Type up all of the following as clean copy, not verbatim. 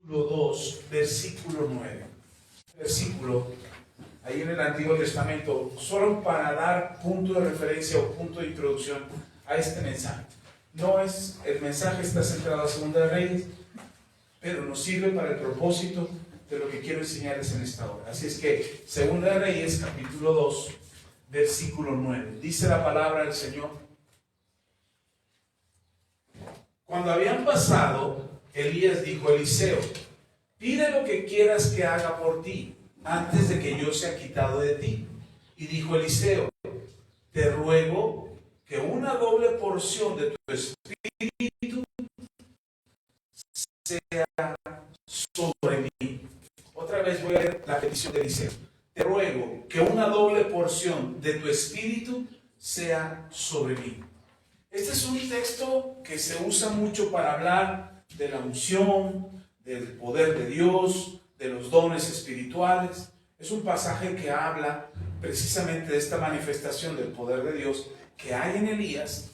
2, versículo 9. Versículo ahí en el Antiguo Testamento, solo para dar punto de referencia o punto de introducción a este mensaje. No es, el mensaje está centrado a Segunda de Reyes, pero nos sirve para el propósito de lo que quiero enseñarles en esta hora. Así es que, Segunda de Reyes, capítulo 2, versículo 9. Dice la palabra del Señor: cuando habían pasado, Elías dijo a Eliseo: pide lo que quieras que haga por ti, antes de que yo sea quitado de ti. Y dijo Eliseo: te ruego que una doble porción de tu espíritu sea sobre mí. Otra vez voy a leer la petición de Eliseo. Te ruego que una doble porción de tu espíritu sea sobre mí. Este es un texto que se usa mucho para hablar de la unción, del poder de Dios, de los dones espirituales. Es un pasaje que habla precisamente de esta manifestación del poder de Dios que hay en Elías.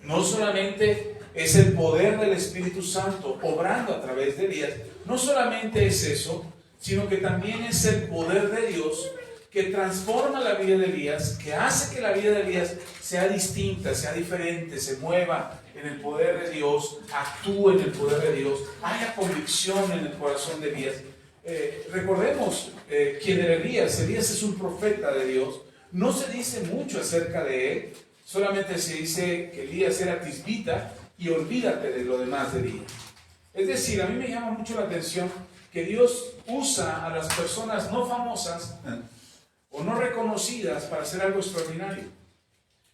No solamente es el poder del Espíritu Santo obrando a través de Elías, no solamente es eso, sino que también es el poder de Dios que transforma la vida de Elías, que hace que la vida de Elías sea distinta, sea diferente, se mueva en el poder de Dios, actúe en el poder de Dios, haya convicción en el corazón de Elías. Recordemos quién era Elías. Elías es un profeta de Dios. No se dice mucho acerca de él, solamente se dice que Elías era tisbita y olvídate de lo demás de Elías. Es decir, a mí me llama mucho la atención que Dios usa a las personas no famosas o no reconocidas para hacer algo extraordinario.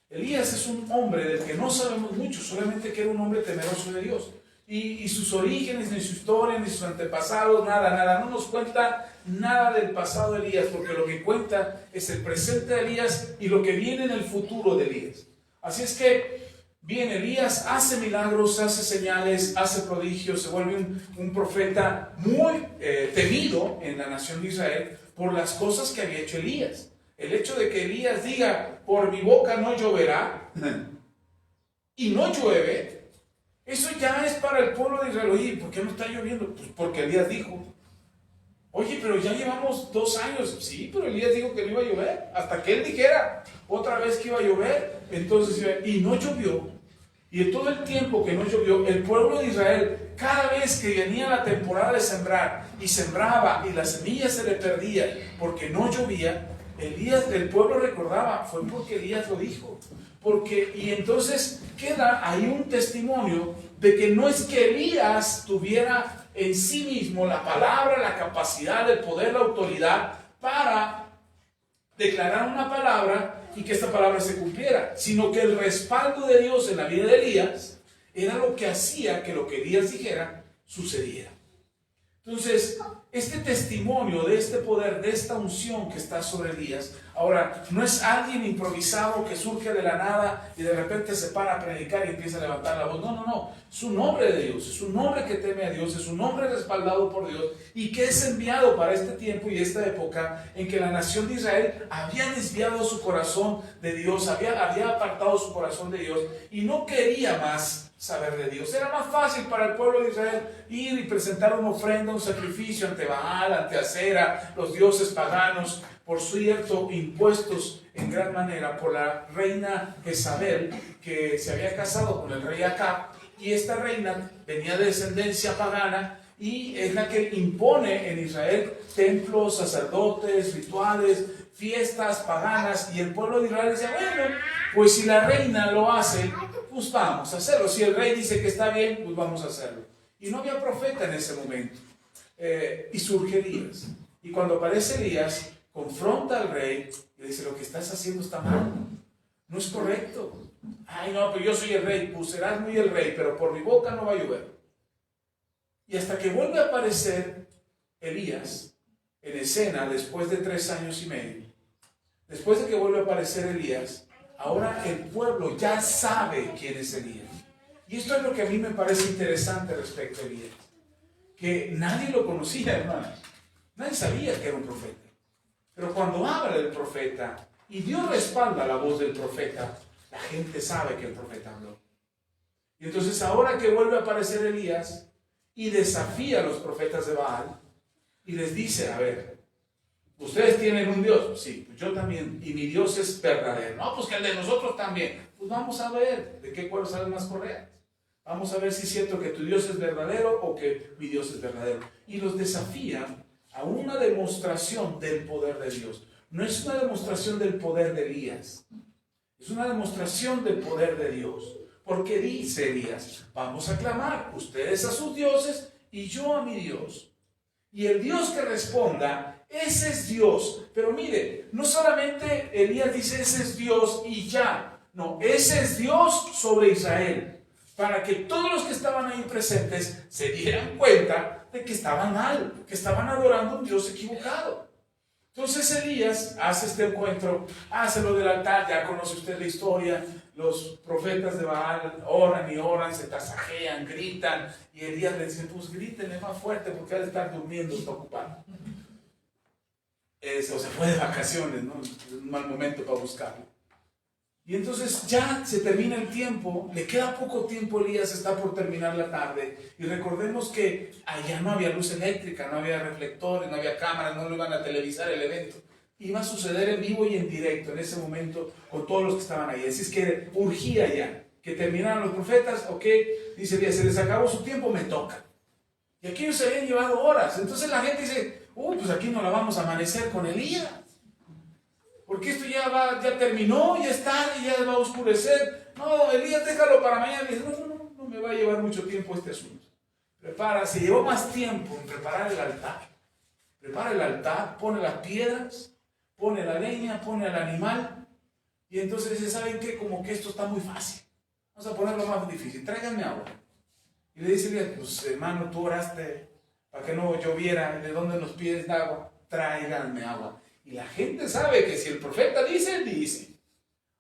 Elías es un hombre del que no sabemos mucho, solamente que era un hombre temeroso de Dios. Y sus orígenes, ni su historia, ni sus antepasados, nada. No nos cuenta nada del pasado de Elías, porque lo que cuenta es el presente de Elías y lo que viene en el futuro de Elías. Así es que, bien, Elías hace milagros, hace señales, hace prodigios, se vuelve un profeta muy temido en la nación de Israel por las cosas que había hecho Elías. El hecho de que Elías diga: por mi boca no lloverá, y no llueve, eso ya es para el pueblo de Israel. Oye, ¿por qué no está lloviendo? Pues porque Elías dijo. Oye, pero ya llevamos 2 años. Sí, pero Elías dijo que no iba a llover, hasta que él dijera otra vez que iba a llover. Entonces, y no llovió. Y en todo el tiempo que no llovió, el pueblo de Israel, cada vez que venía la temporada de sembrar, y sembraba, y la semilla se le perdía porque no llovía, el pueblo recordaba: fue porque Elías lo dijo. Y entonces queda ahí un testimonio de que no es que Elías tuviera en sí mismo la palabra, la capacidad, el poder, la autoridad para declarar una palabra y que esta palabra se cumpliera, sino que el respaldo de Dios en la vida de Elías era lo que hacía que lo que Elías dijera sucediera. Entonces, este testimonio de este poder, de esta unción que está sobre Elías, ahora, no es alguien improvisado que surge de la nada y de repente se para a predicar y empieza a levantar la voz. No. Es un hombre de Dios, es un hombre que teme a Dios, es un hombre respaldado por Dios y que es enviado para este tiempo y esta época en que la nación de Israel había desviado su corazón de Dios, había apartado su corazón de Dios y no quería más saber de Dios. Era más fácil para el pueblo de Israel ir y presentar una ofrenda, un sacrificio ante Baal, ante Acera, los dioses paganos, por cierto, impuestos en gran manera por la reina Jezabel, que se había casado con el rey Acab, y esta reina venía de descendencia pagana y es la que impone en Israel templos, sacerdotes, rituales, fiestas paganas, y el pueblo de Israel decía: bueno, pues si la reina lo hace, pues vamos a hacerlo. Si el rey dice que está bien, pues vamos a hacerlo. Y no había profeta en ese momento. Y surge Elías. Y cuando aparece Elías, confronta al rey y le dice: lo que estás haciendo está mal, no es correcto. Ay, no, pero yo soy el rey. Pues serás muy el rey, pero por mi boca no va a llover. Y hasta que vuelve a aparecer Elías en escena después de 3 años y medio, después de que vuelve a aparecer Elías, ahora el pueblo ya sabe quién es Elías. Y esto es lo que a mí me parece interesante respecto a Elías, que nadie lo conocía, hermanos. Nadie sabía que era un profeta. Pero cuando habla del profeta y Dios respalda la voz del profeta, la gente sabe que el profeta habló. Y entonces ahora que vuelve a aparecer Elías y desafía a los profetas de Baal y les dice, a ver, ¿ustedes tienen un Dios? Sí, pues yo también, y mi Dios es verdadero. No, pues que el de nosotros también. Pues vamos a ver de qué cuero salen más correas. Vamos a ver si es cierto que tu Dios es verdadero o que mi Dios es verdadero. Y los desafía a una demostración del poder de Dios. No es una demostración del poder de Elías, es una demostración del poder de Dios. Porque dice Elías, vamos a clamar, ustedes a sus dioses y yo a mi Dios. Y el Dios que responda, ese es Dios. Pero mire, no solamente Elías dice ese es Dios y ya. No, ese es Dios sobre Israel. Para que todos los que estaban ahí presentes se dieran cuenta de que estaban mal, que estaban adorando a un Dios equivocado. Entonces Elías hace este encuentro, hace lo del altar, ya conoce usted la historia, los profetas de Baal oran y oran, se tasajean, gritan, y Elías le dice, pues grítenle más fuerte porque ha de estar durmiendo, está ocupado. O se fue de vacaciones, ¿no? Es un mal momento para buscarlo. Y entonces ya se termina el tiempo, le queda poco tiempo, Elías está por terminar la tarde. Y recordemos que allá no había luz eléctrica, no había reflectores, no había cámaras, no lo iban a televisar el evento. Iba a suceder en vivo y en directo en ese momento con todos los que estaban ahí. Así es que urgía ya que terminaran los profetas, ok, dice Elías, se les acabó su tiempo, me toca. Y aquí se habían llevado horas. Entonces la gente dice, pues aquí no la vamos a amanecer con Elías. Porque esto ya terminó, ya es tarde, ya va a oscurecer. No, Elías, déjalo para mañana. Y dice, no me va a llevar mucho tiempo este asunto. Se llevó más tiempo en preparar el altar. Prepara el altar, pone las piedras, pone la leña, pone al animal. Y entonces dice, ¿saben qué? Como que esto está muy fácil. Vamos a ponerlo más difícil. Tráiganme agua. Y le dice Elías, pues hermano, tú oraste para que no lloviera. ¿De dónde nos pides agua? Tráiganme agua. Y la gente sabe que si el profeta dice, dice.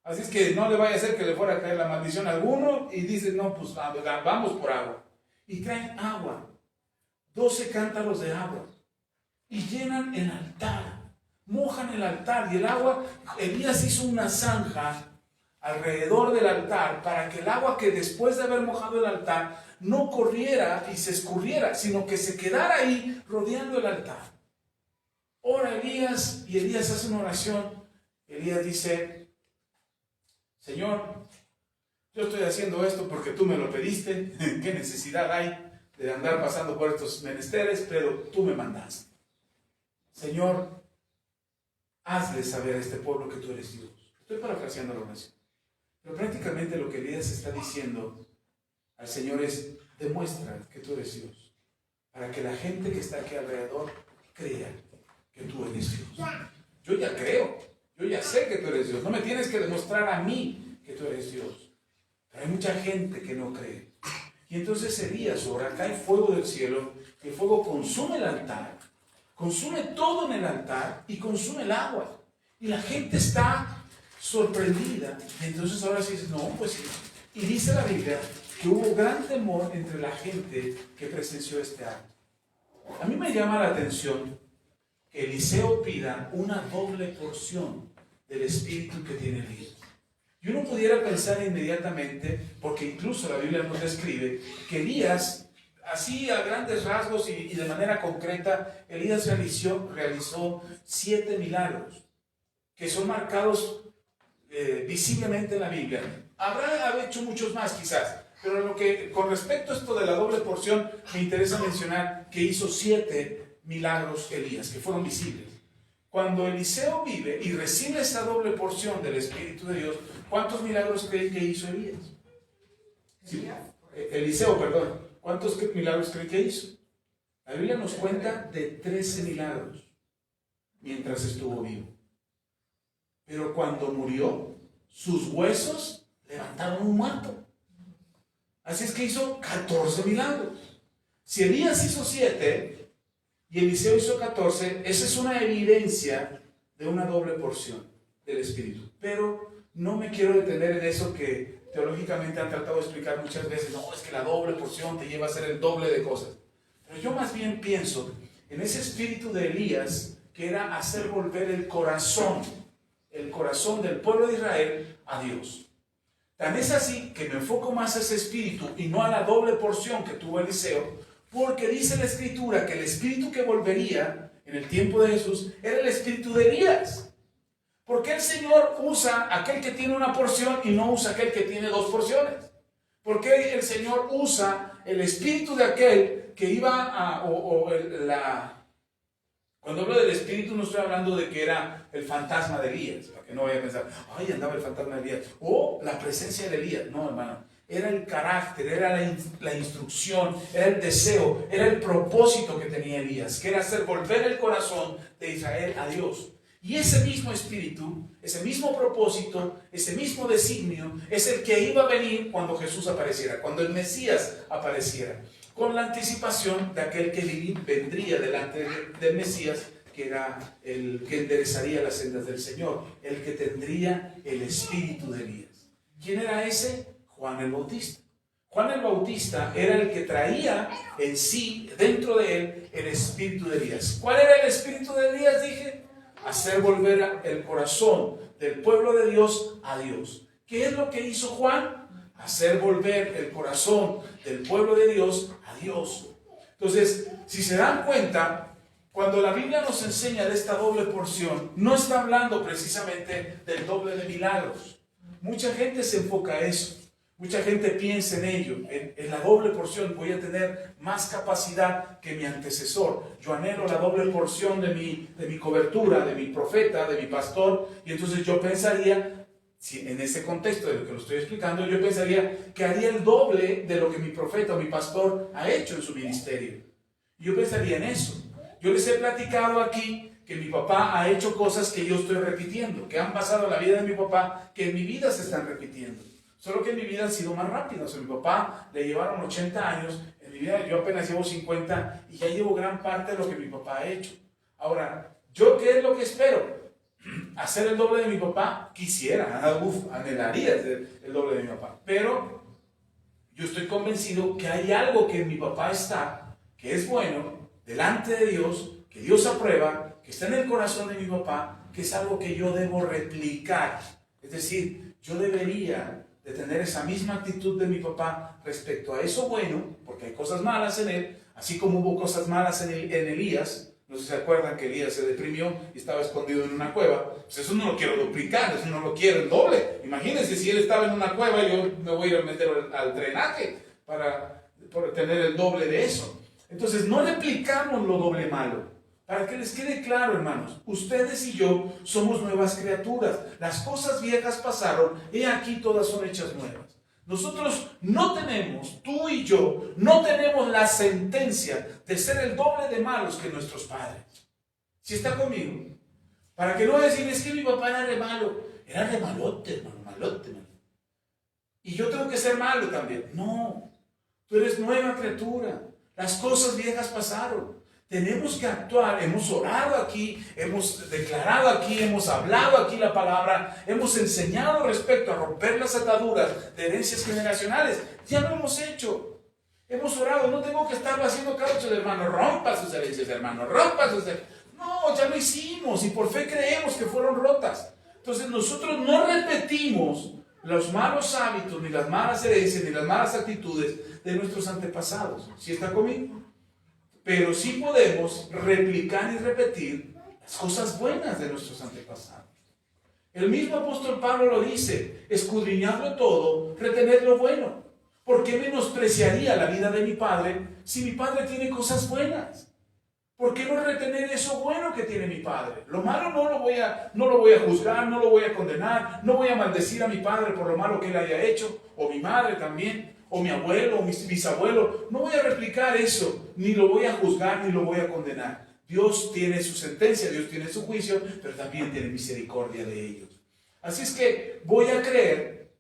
Así es que no le vaya a hacer que le fuera a caer la maldición a alguno y dice, no, pues vamos por agua. Y traen agua, 12 cántaros de agua. Y llenan el altar, mojan el altar. Y el agua, Elías hizo una zanja alrededor del altar para que el agua que después de haber mojado el altar no corriera y se escurriera, sino que se quedara ahí rodeando el altar. Ora Elías y Elías hace una oración. Elías dice, Señor, yo estoy haciendo esto porque tú me lo pediste. ¿Qué necesidad hay de andar pasando por estos menesteres? Pero tú me mandaste. Señor, hazle saber a este pueblo que tú eres Dios. Estoy parafraseando la oración. Pero prácticamente lo que Elías está diciendo al Señor es, demuestra que tú eres Dios. Para que la gente que está aquí alrededor crea que tú eres Dios. Yo ya creo, yo ya sé que tú eres Dios. No me tienes que demostrar a mí que tú eres Dios. Pero hay mucha gente que no cree. Y entonces Elías ora, cae fuego del cielo, el fuego consume el altar, consume todo en el altar y consume el agua. Y la gente está sorprendida. Y entonces ahora sí dice, no, pues sí. Y dice la Biblia que hubo gran temor entre la gente que presenció este acto. A mí me llama la atención que Eliseo pida una doble porción del espíritu que tiene Elías. Y uno pudiera pensar inmediatamente, porque incluso la Biblia nos describe, que Elías, así a grandes rasgos y de manera concreta, Elías realizó 7 milagros, que son marcados visiblemente en la Biblia. Habrá hecho muchos más quizás, pero con respecto a esto de la doble porción, me interesa mencionar que hizo 7 milagros Elías, que fueron visibles. Cuando Eliseo vive y recibe esta doble porción del Espíritu de Dios, ¿cuántos milagros creen que hizo Elías? Sí, Eliseo, perdón. ¿Cuántos milagros creen que hizo? La Biblia nos cuenta de 13 milagros mientras estuvo vivo. Pero cuando murió, sus huesos levantaron un muerto. Así es que hizo 14 milagros. Si Elías hizo 7 y Eliseo hizo 14, esa es una evidencia de una doble porción del Espíritu. Pero no me quiero detener en eso que teológicamente han tratado de explicar muchas veces. No, es que la doble porción te lleva a hacer el doble de cosas. Pero yo más bien pienso en ese espíritu de Elías, que era hacer volver el corazón del pueblo de Israel a Dios. Tan es así que me enfoco más a ese espíritu y no a la doble porción que tuvo Eliseo, Porque dice la Escritura que el espíritu que volvería en el tiempo de Jesús era el espíritu de Elías. ¿Por qué el Señor usa aquel que tiene una porción y no usa aquel que tiene dos porciones? ¿Por qué el Señor usa el espíritu de aquel que iba Cuando hablo del espíritu no estoy hablando de que era el fantasma de Elías, para que no vaya a pensar, ay, andaba el fantasma de Elías, o la presencia de Elías. No, hermano, era el carácter, era la instrucción, era el deseo, era el propósito que tenía Elías, que era hacer volver el corazón de Israel a Dios. Y ese mismo espíritu, ese mismo propósito, ese mismo designio es el que iba a venir cuando Jesús apareciera, cuando el Mesías apareciera, con la anticipación de aquel que vendría delante del Mesías, que era el que enderezaría las sendas del Señor, el que tendría el espíritu de Elías. ¿Quién era ese? Juan el Bautista. Juan el Bautista era el que traía en sí, dentro de él, el espíritu de Elías. ¿Cuál era el espíritu de Elías? Dije, hacer volver el corazón del pueblo de Dios a Dios. ¿Qué es lo que hizo Juan? Hacer volver el corazón del pueblo de Dios a Dios. Entonces, si se dan cuenta, cuando la Biblia nos enseña de esta doble porción, no está hablando precisamente del doble de milagros. Mucha gente se enfoca a eso. Mucha gente piensa en ello, en la doble porción. Voy a tener más capacidad que mi antecesor. Yo anhelo la doble porción de mi cobertura, de mi profeta, de mi pastor. Y entonces yo pensaría, si en ese contexto de lo que lo estoy explicando, yo pensaría que haría el doble de lo que mi profeta o mi pastor ha hecho en su ministerio. Yo pensaría en eso. Yo les he platicado aquí que mi papá ha hecho cosas que yo estoy repitiendo, que han pasado en la vida de mi papá, que en mi vida se están repitiendo. Solo que en mi vida han sido más rápidos. A mi papá le llevaron 80 años, en mi vida yo apenas llevo 50 y ya llevo gran parte de lo que mi papá ha hecho. Ahora, ¿yo qué es lo que espero? ¿Hacer el doble de mi papá? Quisiera, anhelaría hacer el doble de mi papá. Pero yo estoy convencido que hay algo que en mi papá está, que es bueno, delante de Dios, que Dios aprueba, que está en el corazón de mi papá, que es algo que yo debo replicar. Es decir, yo debería de tener esa misma actitud de mi papá respecto a eso bueno, porque hay cosas malas en él, así como hubo cosas malas en Elías. No sé si se acuerdan que Elías se deprimió y estaba escondido en una cueva. Pues eso no lo quiero duplicar, eso no lo quiero el doble. Imagínense si él estaba en una cueva y yo me voy a ir a meter al drenaje para tener el doble de eso. Entonces no replicamos lo doble malo. Para que les quede claro, hermanos, ustedes y yo somos nuevas criaturas. Las cosas viejas pasaron, y aquí todas son hechas nuevas. Nosotros no tenemos, tú y yo, no tenemos la sentencia de ser el doble de malos que nuestros padres. ¿Sí está conmigo? Para que no decir, es que mi papá era re malo. Era re malote, hermano, malote, hermano. Y yo tengo que ser malo también. No, tú eres nueva criatura. Las cosas viejas pasaron. Tenemos que actuar. Hemos orado aquí, hemos declarado aquí, hemos hablado aquí la palabra, hemos enseñado respecto a romper las ataduras de herencias generacionales. Ya lo hemos hecho. Hemos orado. No tengo que estarlo haciendo cada ocho de hermano. Rompa sus herencias, hermano. Rompa sus herencias. No, ya lo hicimos y por fe creemos que fueron rotas. Entonces nosotros no repetimos los malos hábitos, ni las malas herencias, ni las malas actitudes de nuestros antepasados. ¿Sí está conmigo? Pero sí podemos replicar y repetir las cosas buenas de nuestros antepasados. El mismo apóstol Pablo lo dice, escudriñadlo todo, retened lo bueno. ¿Por qué menospreciaría la vida de mi padre si mi padre tiene cosas buenas? ¿Por qué no retener eso bueno que tiene mi padre? Lo malo no lo voy a juzgar, no lo voy a condenar, no voy a maldecir a mi padre por lo malo que él haya hecho, o mi madre también, o mi abuelo, o mi bisabuelo. No voy a replicar eso, ni lo voy a juzgar, ni lo voy a condenar. Dios tiene su sentencia, Dios tiene su juicio, pero también tiene misericordia de ellos. Así es que voy a creer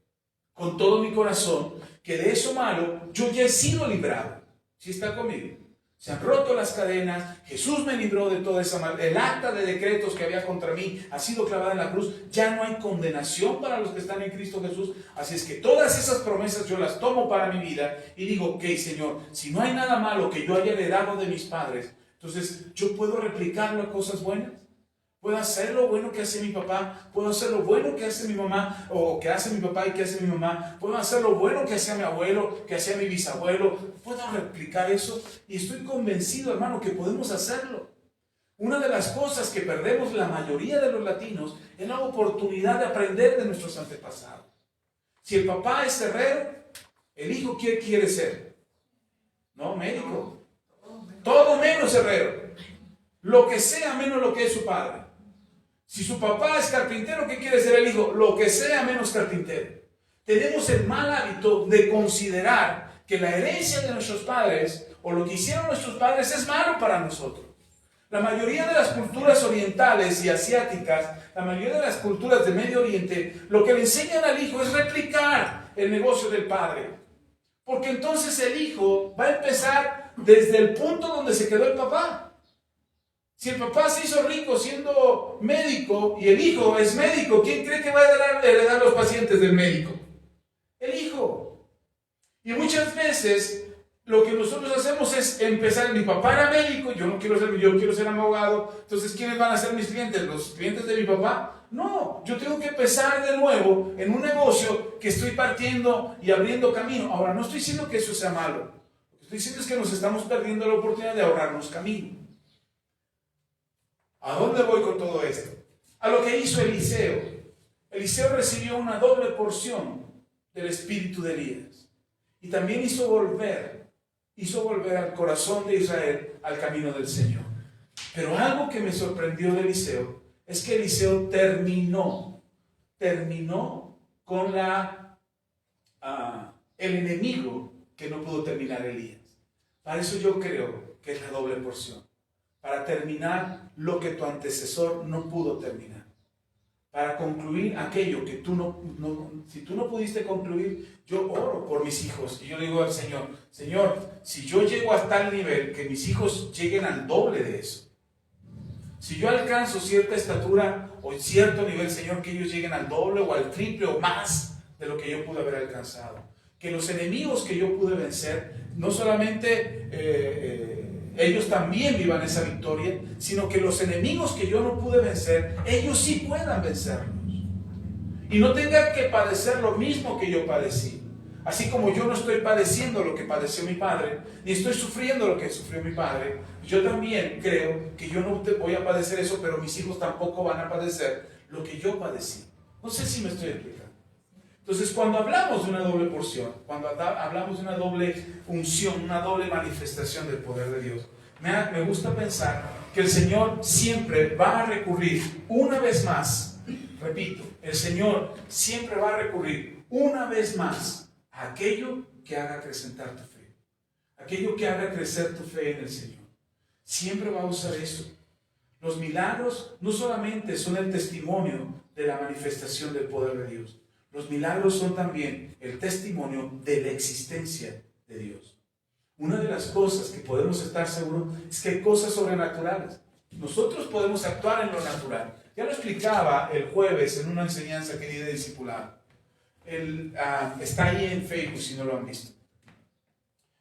con todo mi corazón que de eso malo yo ya he sido librado. ¿Sí está conmigo? Se han roto las cadenas, Jesús me libró de toda esa maldad. El acta de decretos que había contra mí ha sido clavada en la cruz. Ya no hay condenación para los que están en Cristo Jesús. Así es que todas esas promesas yo las tomo para mi vida y digo, ok, Señor, si no hay nada malo que yo haya heredado de mis padres, entonces yo puedo replicarlo a cosas buenas. Puedo hacer lo bueno que hace mi papá, puedo hacer lo bueno que hace mi mamá, o que hace mi papá y que hace mi mamá, puedo hacer lo bueno que hacía mi abuelo, que hacía mi bisabuelo, puedo replicar eso, y estoy convencido, hermano, que podemos hacerlo. Una de las cosas que perdemos la mayoría de los latinos es la oportunidad de aprender de nuestros antepasados. Si el papá es herrero, el hijo, ¿qué quiere ser? No, médico. Todo menos herrero. Lo que sea menos lo que es su padre. Si su papá es carpintero, ¿qué quiere ser el hijo? Lo que sea menos carpintero. Tenemos el mal hábito de considerar que la herencia de nuestros padres o lo que hicieron nuestros padres es malo para nosotros. La mayoría de las culturas orientales y asiáticas, la mayoría de las culturas del Medio Oriente, lo que le enseñan al hijo es replicar el negocio del padre. Porque entonces el hijo va a empezar desde el punto donde se quedó el papá. Si el papá se hizo rico siendo médico y el hijo es médico, ¿quién cree que va a heredar los pacientes del médico? El hijo. Y muchas veces lo que nosotros hacemos es empezar, mi papá era médico, yo quiero ser abogado, entonces ¿quiénes van a ser mis clientes? ¿Los clientes de mi papá? No, yo tengo que empezar de nuevo en un negocio que estoy partiendo y abriendo camino. Ahora, no estoy diciendo que eso sea malo, lo que estoy diciendo es que nos estamos perdiendo la oportunidad de ahorrarnos camino. ¿A dónde voy con todo esto? A lo que hizo Eliseo. Eliseo recibió una doble porción del espíritu de Elías. Y también hizo volver al corazón de Israel al camino del Señor. Pero algo que me sorprendió de Eliseo es que Eliseo terminó con el enemigo que no pudo terminar Elías. Para eso yo creo que es la doble porción. Para terminar lo que tu antecesor no pudo terminar. Para concluir aquello que si tú no pudiste concluir, yo oro por mis hijos. Y yo le digo al Señor, Señor, si yo llego a tal nivel, que mis hijos lleguen al doble de eso. Si yo alcanzo cierta estatura o cierto nivel, Señor, que ellos lleguen al doble o al triple o más de lo que yo pude haber alcanzado. Que los enemigos que yo pude vencer, no solamente ellos también vivan esa victoria, sino que los enemigos que yo no pude vencer, ellos sí puedan vencerlos. Y no tengan que padecer lo mismo que yo padecí. Así como yo no estoy padeciendo lo que padeció mi padre, ni estoy sufriendo lo que sufrió mi padre, yo también creo que yo no voy a padecer eso, pero mis hijos tampoco van a padecer lo que yo padecí. No sé si me estoy explicando. Entonces, cuando hablamos de una doble porción, cuando hablamos de una doble unción, una doble manifestación del poder de Dios, me gusta pensar que el Señor siempre va a recurrir una vez más, repito, el Señor siempre va a recurrir una vez más a aquello que haga acrecentar tu fe, aquello que haga crecer tu fe en el Señor. Siempre va a usar eso. Los milagros no solamente son el testimonio de la manifestación del poder de Dios. Los milagros son también el testimonio de la existencia de Dios. Una de las cosas que podemos estar seguros es que hay cosas sobrenaturales. Nosotros podemos actuar en lo natural. Ya lo explicaba el jueves en una enseñanza que di de discipulado. Está ahí en Facebook si no lo han visto.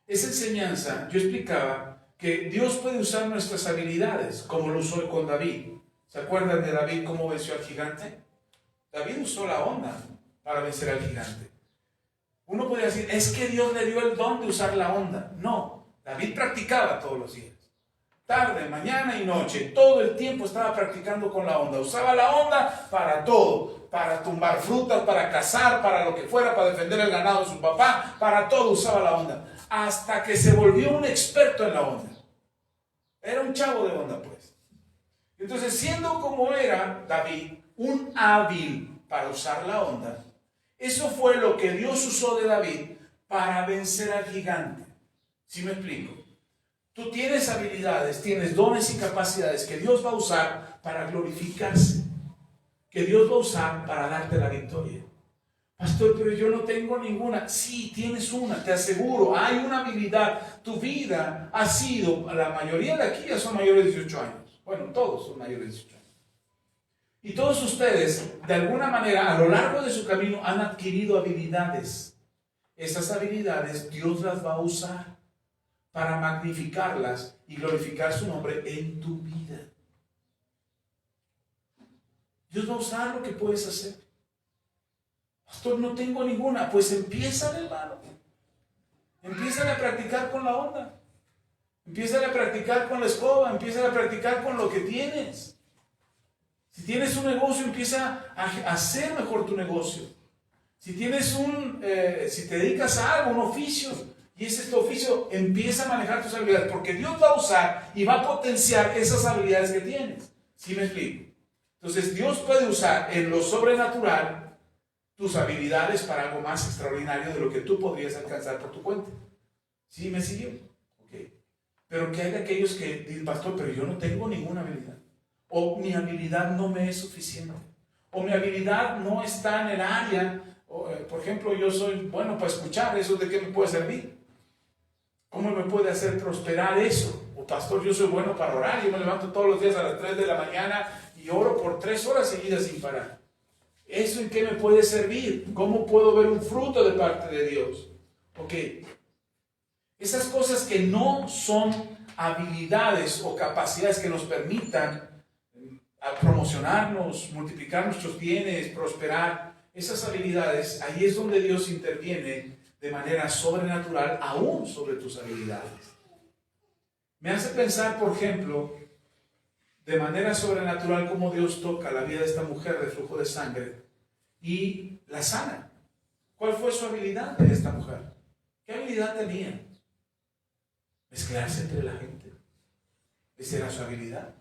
Esa enseñanza yo explicaba que Dios puede usar nuestras habilidades, como lo usó con David. ¿Se acuerdan de David cómo venció al gigante? David usó la onda para vencer al gigante. Uno podría decir, es que Dios le dio el don de usar la onda. No, David practicaba todos los días. Tarde, mañana y noche, todo el tiempo estaba practicando con la onda. Usaba la onda para todo, para tumbar frutas, para cazar, para lo que fuera, para defender el ganado de su papá, para todo usaba la onda. Hasta que se volvió un experto en la onda. Era un chavo de onda, pues. Entonces, siendo como era David, un hábil para usar la onda, eso fue lo que Dios usó de David para vencer al gigante. ¿Sí me explico? Tú tienes habilidades, tienes dones y capacidades que Dios va a usar para glorificarse, que Dios va a usar para darte la victoria. Pastor, pero yo no tengo ninguna. Sí, tienes una, te aseguro, hay una habilidad. Tu vida ha sido, la mayoría de aquí ya son mayores de 18 años. Bueno, todos son mayores de 18 años. Y todos ustedes, de alguna manera, a lo largo de su camino, han adquirido habilidades. Esas habilidades Dios las va a usar para magnificarlas y glorificar su nombre en tu vida. Dios va a usar lo que puedes hacer. Pastor, no tengo ninguna. Pues empieza, hermano. Empieza a practicar con la onda. Empieza a practicar con la escoba. Empieza a practicar con lo que tienes. Si tienes un negocio, empieza a hacer mejor tu negocio. Si tienes si te dedicas a algo, un oficio, y ese es tu oficio, empieza a manejar tus habilidades, porque Dios va a usar y va a potenciar esas habilidades que tienes. ¿Sí me explico? Entonces Dios puede usar en lo sobrenatural tus habilidades para algo más extraordinario de lo que tú podrías alcanzar por tu cuenta. ¿Sí me siguió? Ok. Pero que hay de aquellos que dicen, pastor, pero yo no tengo ninguna habilidad. O mi habilidad no me es suficiente. O mi habilidad no está en el área. Por ejemplo, yo soy bueno para escuchar. ¿Eso de qué me puede servir? ¿Cómo me puede hacer prosperar eso? O pastor, yo soy bueno para orar. Yo me levanto todos los días a las 3 de la mañana y oro por 3 horas seguidas sin parar. ¿Eso en qué me puede servir? ¿Cómo puedo ver un fruto de parte de Dios? Ok. Esas cosas que no son habilidades o capacidades que nos permitan promocionarnos, multiplicar nuestros bienes, prosperar, esas habilidades, ahí es donde Dios interviene de manera sobrenatural, aún sobre tus habilidades. Me hace pensar, por ejemplo, de manera sobrenatural cómo Dios toca la vida de esta mujer de flujo de sangre y la sana. ¿Cuál fue su habilidad de esta mujer? ¿Qué habilidad tenía? Mezclarse entre la gente. Esa era su habilidad.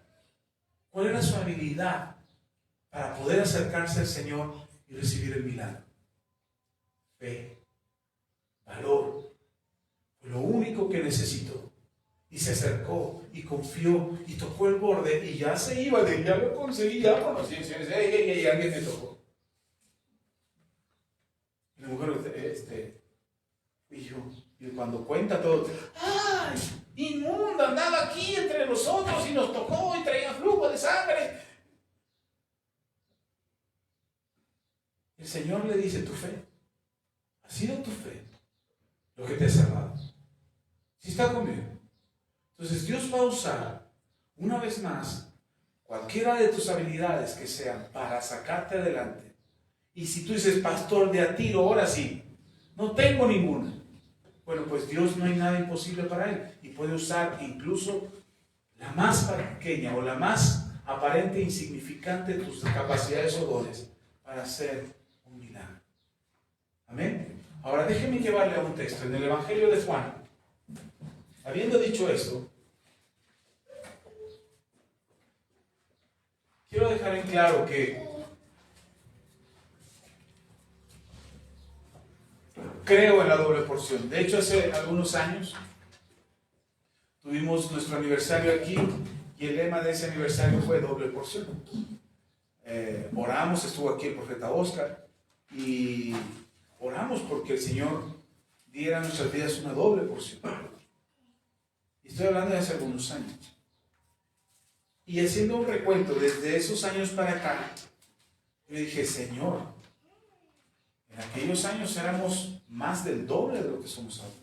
¿Cuál era su habilidad para poder acercarse al Señor y recibir el milagro? Fe, valor. Fue lo único que necesitó. Y se acercó y confió y tocó el borde y ya se iba, ya lo conseguí, ya conocí. Alguien me tocó. Y la mujer, y yo, y cuando cuenta todo, ¡ay! Inmunda, andaba aquí entre nosotros y nos tocó y traía flujo de sangre. El Señor le dice, tu fe, ha sido tu fe lo que te ha salvado. ¿Sí está conmigo? Entonces Dios va a usar, una vez más, cualquiera de tus habilidades que sean para sacarte adelante. Y si tú dices, pastor, de a tiro, ahora sí, no tengo ninguna. Bueno, pues Dios no hay nada imposible para Él. Y puede usar incluso la más pequeña o la más aparente e insignificante de tus capacidades o dones para hacer un milagro. Amén. Ahora déjenme llevarle a un texto en el Evangelio de Juan. Habiendo dicho esto, quiero dejar en claro que creo en la doble porción. De hecho, hace algunos años tuvimos nuestro aniversario aquí y el lema de ese aniversario fue doble porción. Oramos, estuvo aquí el profeta Oscar y oramos porque el Señor diera a nuestras vidas una doble porción. Y estoy hablando de hace algunos años. Y haciendo un recuento desde esos años para acá, yo dije, Señor, en aquellos años éramos más del doble de lo que somos ahora.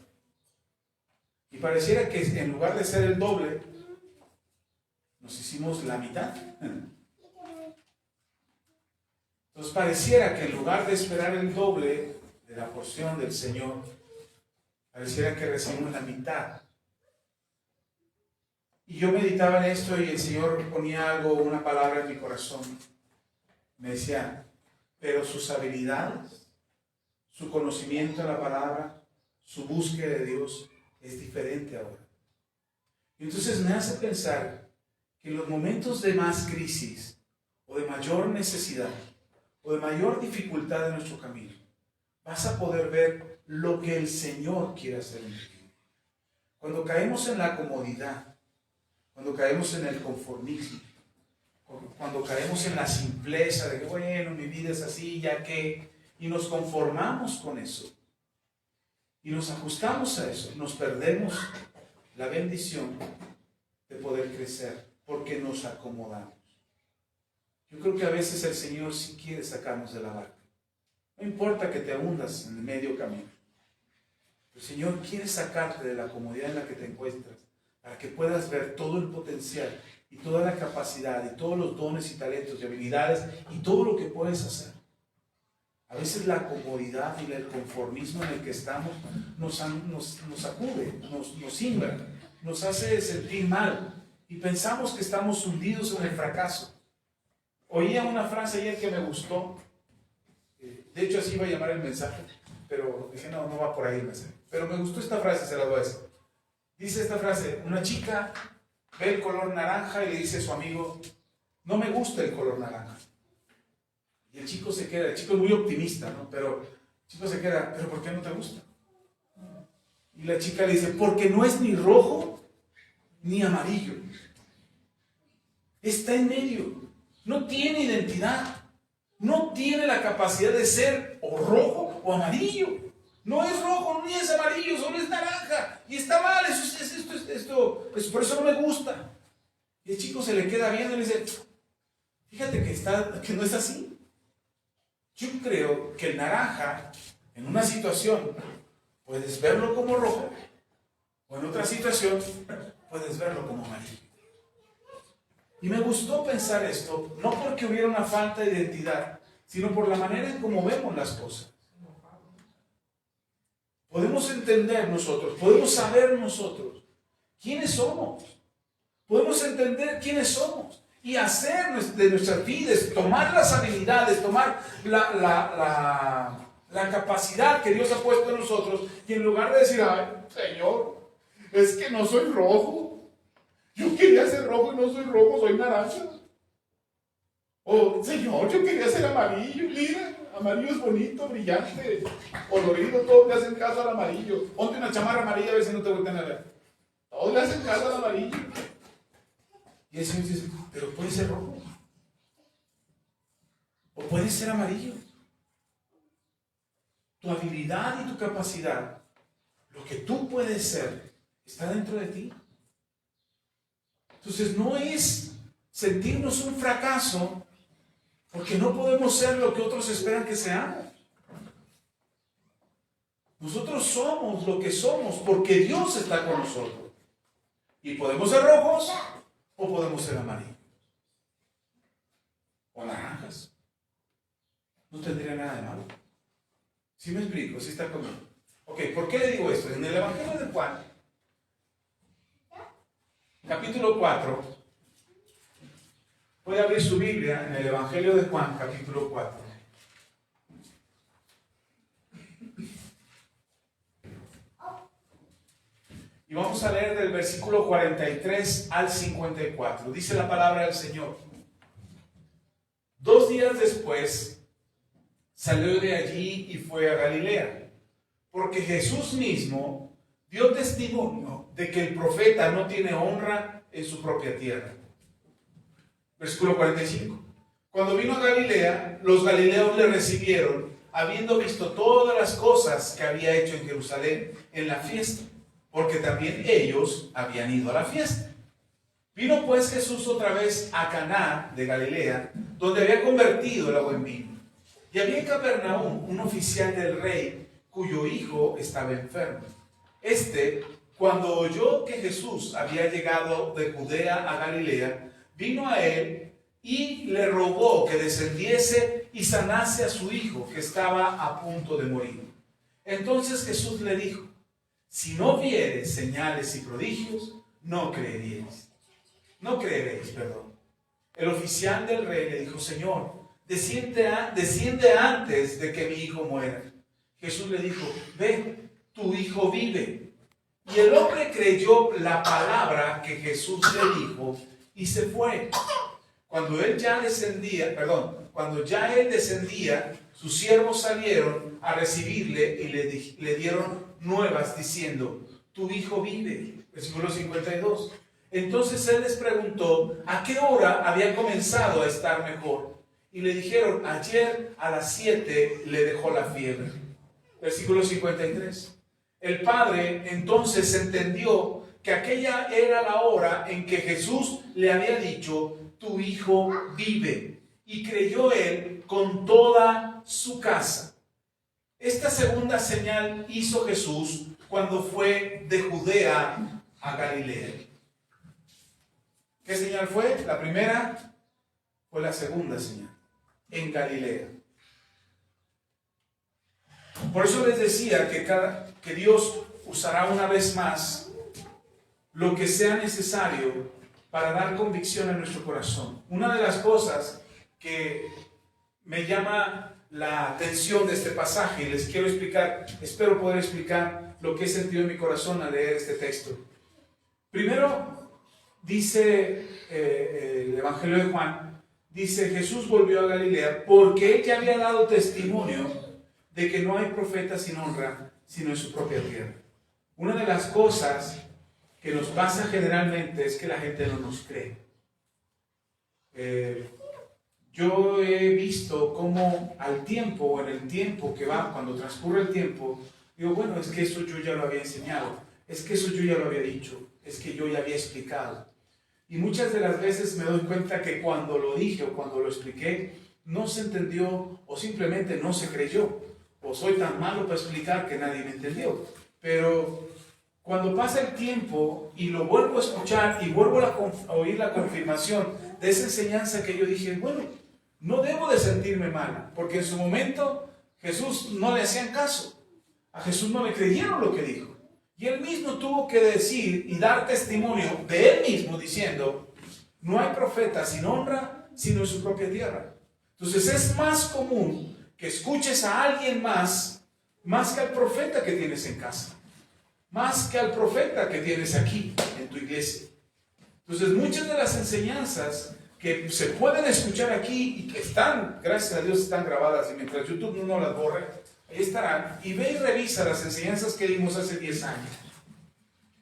Y pareciera que en lugar de ser el doble, nos hicimos la mitad. Entonces pareciera que en lugar de esperar el doble de la porción del Señor, pareciera que recibimos la mitad. Y yo meditaba en esto y el Señor ponía algo, una palabra en mi corazón. Me decía, pero sus habilidades, su conocimiento de la palabra, su búsqueda de Dios es diferente ahora. Y entonces me hace pensar que en los momentos de más crisis o de mayor necesidad o de mayor dificultad en nuestro camino, vas a poder ver lo que el Señor quiere hacer en ti. Cuando caemos en la comodidad, cuando caemos en el conformismo, cuando caemos en la simpleza de que, bueno, mi vida es así, ya que, y nos conformamos con eso, y nos ajustamos a eso, nos perdemos la bendición de poder crecer, porque nos acomodamos. Yo creo que a veces el Señor sí quiere sacarnos de la barca. No importa que te hundas en el medio camino. El Señor quiere sacarte de la comodidad en la que te encuentras, para que puedas ver todo el potencial y toda la capacidad y todos los dones y talentos y habilidades y todo lo que puedes hacer. A veces la comodidad y el conformismo en el que estamos nos sacude, nos simbra, nos hace sentir mal y pensamos que estamos hundidos en el fracaso. Oía una frase ayer que me gustó, de hecho así iba a llamar el mensaje, pero dije no va por ahí el mensaje. Pero me gustó esta frase, se la doy a eso. Dice esta frase: una chica ve el color naranja y le dice a su amigo, no me gusta el color naranja. Y el chico se queda, el chico es muy optimista, ¿no? Pero el chico se queda, ¿pero por qué no te gusta? Y la chica le dice, porque no es ni rojo ni amarillo. Está en medio, no tiene identidad, no tiene la capacidad de ser o rojo o amarillo. No es rojo ni es amarillo, solo es naranja. Y está mal, esto, por eso no me gusta. Y el chico se le queda viendo y le dice, fíjate que no es así. Yo creo que el naranja, en una situación, puedes verlo como rojo, o en otra situación, puedes verlo como amarillo. Y me gustó pensar esto, no porque hubiera una falta de identidad, sino por la manera en cómo vemos las cosas. Podemos entender nosotros, podemos saber nosotros quiénes somos. Podemos entender quiénes somos y hacer de nuestras vidas, tomar las habilidades, tomar la capacidad que Dios ha puesto en nosotros, y en lugar de decir, ay, Señor, es que no soy rojo. Yo quería ser rojo y no soy rojo, soy naranja. O, Señor, yo quería ser amarillo, mira, amarillo es bonito, brillante, colorido, todos le hacen caso al amarillo. Ponte una chamarra amarilla a ver si no te vuelven a ver. Todos le hacen caso al amarillo. Y el Señor dice, pero puede ser rojo. O puede ser amarillo. Tu habilidad y tu capacidad, lo que tú puedes ser, está dentro de ti. Entonces no es sentirnos un fracaso porque no podemos ser lo que otros esperan que seamos. Nosotros somos lo que somos porque Dios está con nosotros. Y podemos ser rojos o podemos ser amarillos. O naranjas. No tendría nada de malo. ¿Sí me explico? ¿Sí está conmigo? Ok, ¿por qué le digo esto? En el Evangelio de Juan, capítulo 4, voy a abrir su Biblia en el Evangelio de Juan, capítulo 4. Y vamos a leer del versículo 43 al 54. Dice la palabra del Señor. 2 días después, salió de allí y fue a Galilea, porque Jesús mismo dio testimonio de que el profeta no tiene honra en su propia tierra. Versículo 45. Cuando vino a Galilea, los galileos le recibieron, habiendo visto todas las cosas que había hecho en Jerusalén en la fiesta, porque también ellos habían ido a la fiesta. Vino pues Jesús otra vez a Caná de Galilea, donde había convertido el agua en vino. Y había en Capernaum un oficial del rey, cuyo hijo estaba enfermo. Cuando oyó que Jesús había llegado de Judea a Galilea, vino a él y le rogó que descendiese y sanase a su hijo, que estaba a punto de morir. Entonces Jesús le dijo, si no viereis señales y prodigios, no creeréis. El oficial del rey le dijo, Señor, desciende antes de que mi hijo muera. Jesús le dijo, ve, tu hijo vive. Y el hombre creyó la palabra que Jesús le dijo y se fue. Cuando ya él descendía, sus siervos salieron a recibirle y le dieron nuevas diciendo, tu hijo vive. Versículo 52. Entonces él les preguntó a qué hora había comenzado a estar mejor. Y le dijeron, ayer a las 7 le dejó la fiebre. Versículo 53. El padre entonces entendió que aquella era la hora en que Jesús le había dicho, tu hijo vive. Y creyó él con toda su casa. Esta segunda señal hizo Jesús cuando fue de Judea a Galilea. ¿Qué señal fue? La primera fue la segunda señal, en Galilea. Por eso les decía que Dios usará una vez más lo que sea necesario para dar convicción a nuestro corazón. Una de las cosas que me llama la atención de este pasaje, y les quiero explicar, espero poder explicar lo que he sentido en mi corazón al leer este texto. Primero, dice el Evangelio de Juan, dice: Jesús volvió a Galilea porque él ya había dado testimonio de que no hay profeta sin honra, sino en su propia tierra. Una de las cosas que nos pasa generalmente es que la gente no nos cree. Yo he visto cómo al tiempo, en el tiempo que va, cuando transcurre el tiempo, digo, bueno, es que eso yo ya lo había enseñado, es que eso yo ya lo había dicho, es que yo ya había explicado. Y muchas de las veces me doy cuenta que cuando lo dije o cuando lo expliqué, no se entendió o simplemente no se creyó. O soy tan malo para explicar que nadie me entendió. Pero cuando pasa el tiempo y lo vuelvo a escuchar y vuelvo a oír la confirmación de esa enseñanza que yo dije, bueno, no debo de sentirme mal, porque en su momento Jesús no le hacían caso. A Jesús no le creyeron lo que dijo. Y él mismo tuvo que decir y dar testimonio de él mismo diciendo, no hay profeta sin honra, sino en su propia tierra. Entonces es más común que escuches a alguien más que al profeta que tienes en casa, más que al profeta que tienes aquí en tu iglesia. Entonces muchas de las enseñanzas que se pueden escuchar aquí y que están, gracias a Dios, están grabadas, y mientras YouTube no las borre, ahí estarán, y ve y revisa las enseñanzas que dimos hace 10 años.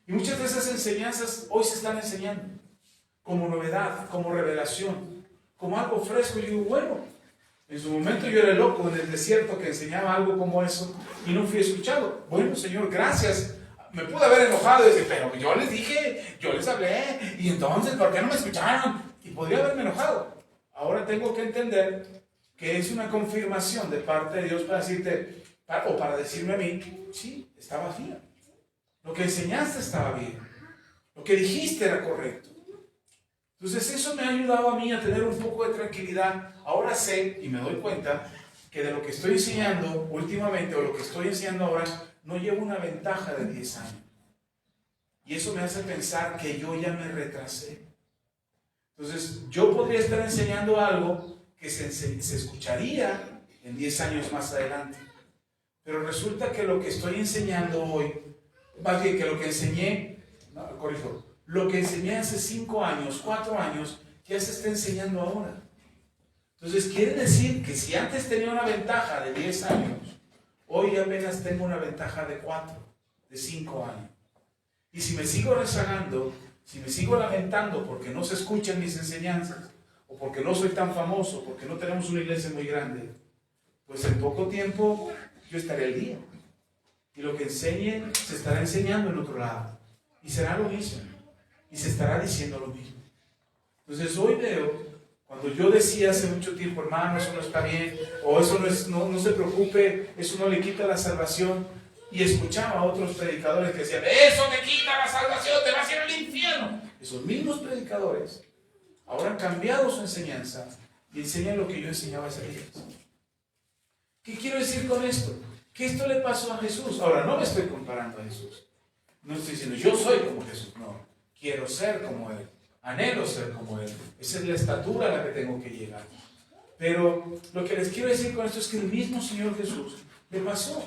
Y muchas de esas enseñanzas hoy se están enseñando como novedad, como revelación, como algo fresco. Y digo, bueno, en su momento yo era loco en el desierto que enseñaba algo como eso y no fui escuchado. Bueno, Señor, gracias. Me pude haber enojado y decir, pero yo les dije, yo les hablé, y entonces, ¿por qué no me escucharon? Y podría haberme enojado. Ahora tengo que entender que es una confirmación de parte de Dios para decirte, o para decirme a mí, sí, estabas bien. Lo que enseñaste estaba bien. Lo que dijiste era correcto. Entonces eso me ha ayudado a mí a tener un poco de tranquilidad. Ahora sé y me doy cuenta que de lo que estoy enseñando últimamente, o lo que estoy enseñando ahora, no llevo una ventaja de 10 años. Y eso me hace pensar que yo ya me retrasé. Entonces yo podría estar enseñando algo que se escucharía en 10 años más adelante. Pero resulta que lo que estoy enseñando hoy, más bien que lo que enseñé, no, corrijo, lo que enseñé hace 5 años, 4 años, ya se está enseñando ahora. Entonces quiere decir que si antes tenía una ventaja de 10 años, hoy apenas tengo una ventaja de 4, de 5 años. Y si me sigo rezagando, si me sigo lamentando porque no se escuchan mis enseñanzas, o porque no soy tan famoso, porque no tenemos una iglesia muy grande, pues en poco tiempo yo estaré al día. Y lo que enseñe se estará enseñando en otro lado. Y será lo mismo. Y se estará diciendo lo mismo. Entonces hoy veo, cuando yo decía hace mucho tiempo, hermano, eso no está bien, o eso no se preocupe, eso no le quita la salvación, y escuchaba a otros predicadores que decían, eso te quita la salvación, te vas a ir al infierno. Esos mismos predicadores ahora han cambiado su enseñanza y enseñan lo que yo enseñaba hace días. ¿Qué quiero decir con esto? Que esto le pasó a Jesús. Ahora, no me estoy comparando a Jesús. No estoy diciendo, yo soy como Jesús. No, quiero ser como Él. Anhelo ser como Él. Esa es la estatura a la que tengo que llegar. Pero lo que les quiero decir con esto es que el mismo Señor Jesús le pasó.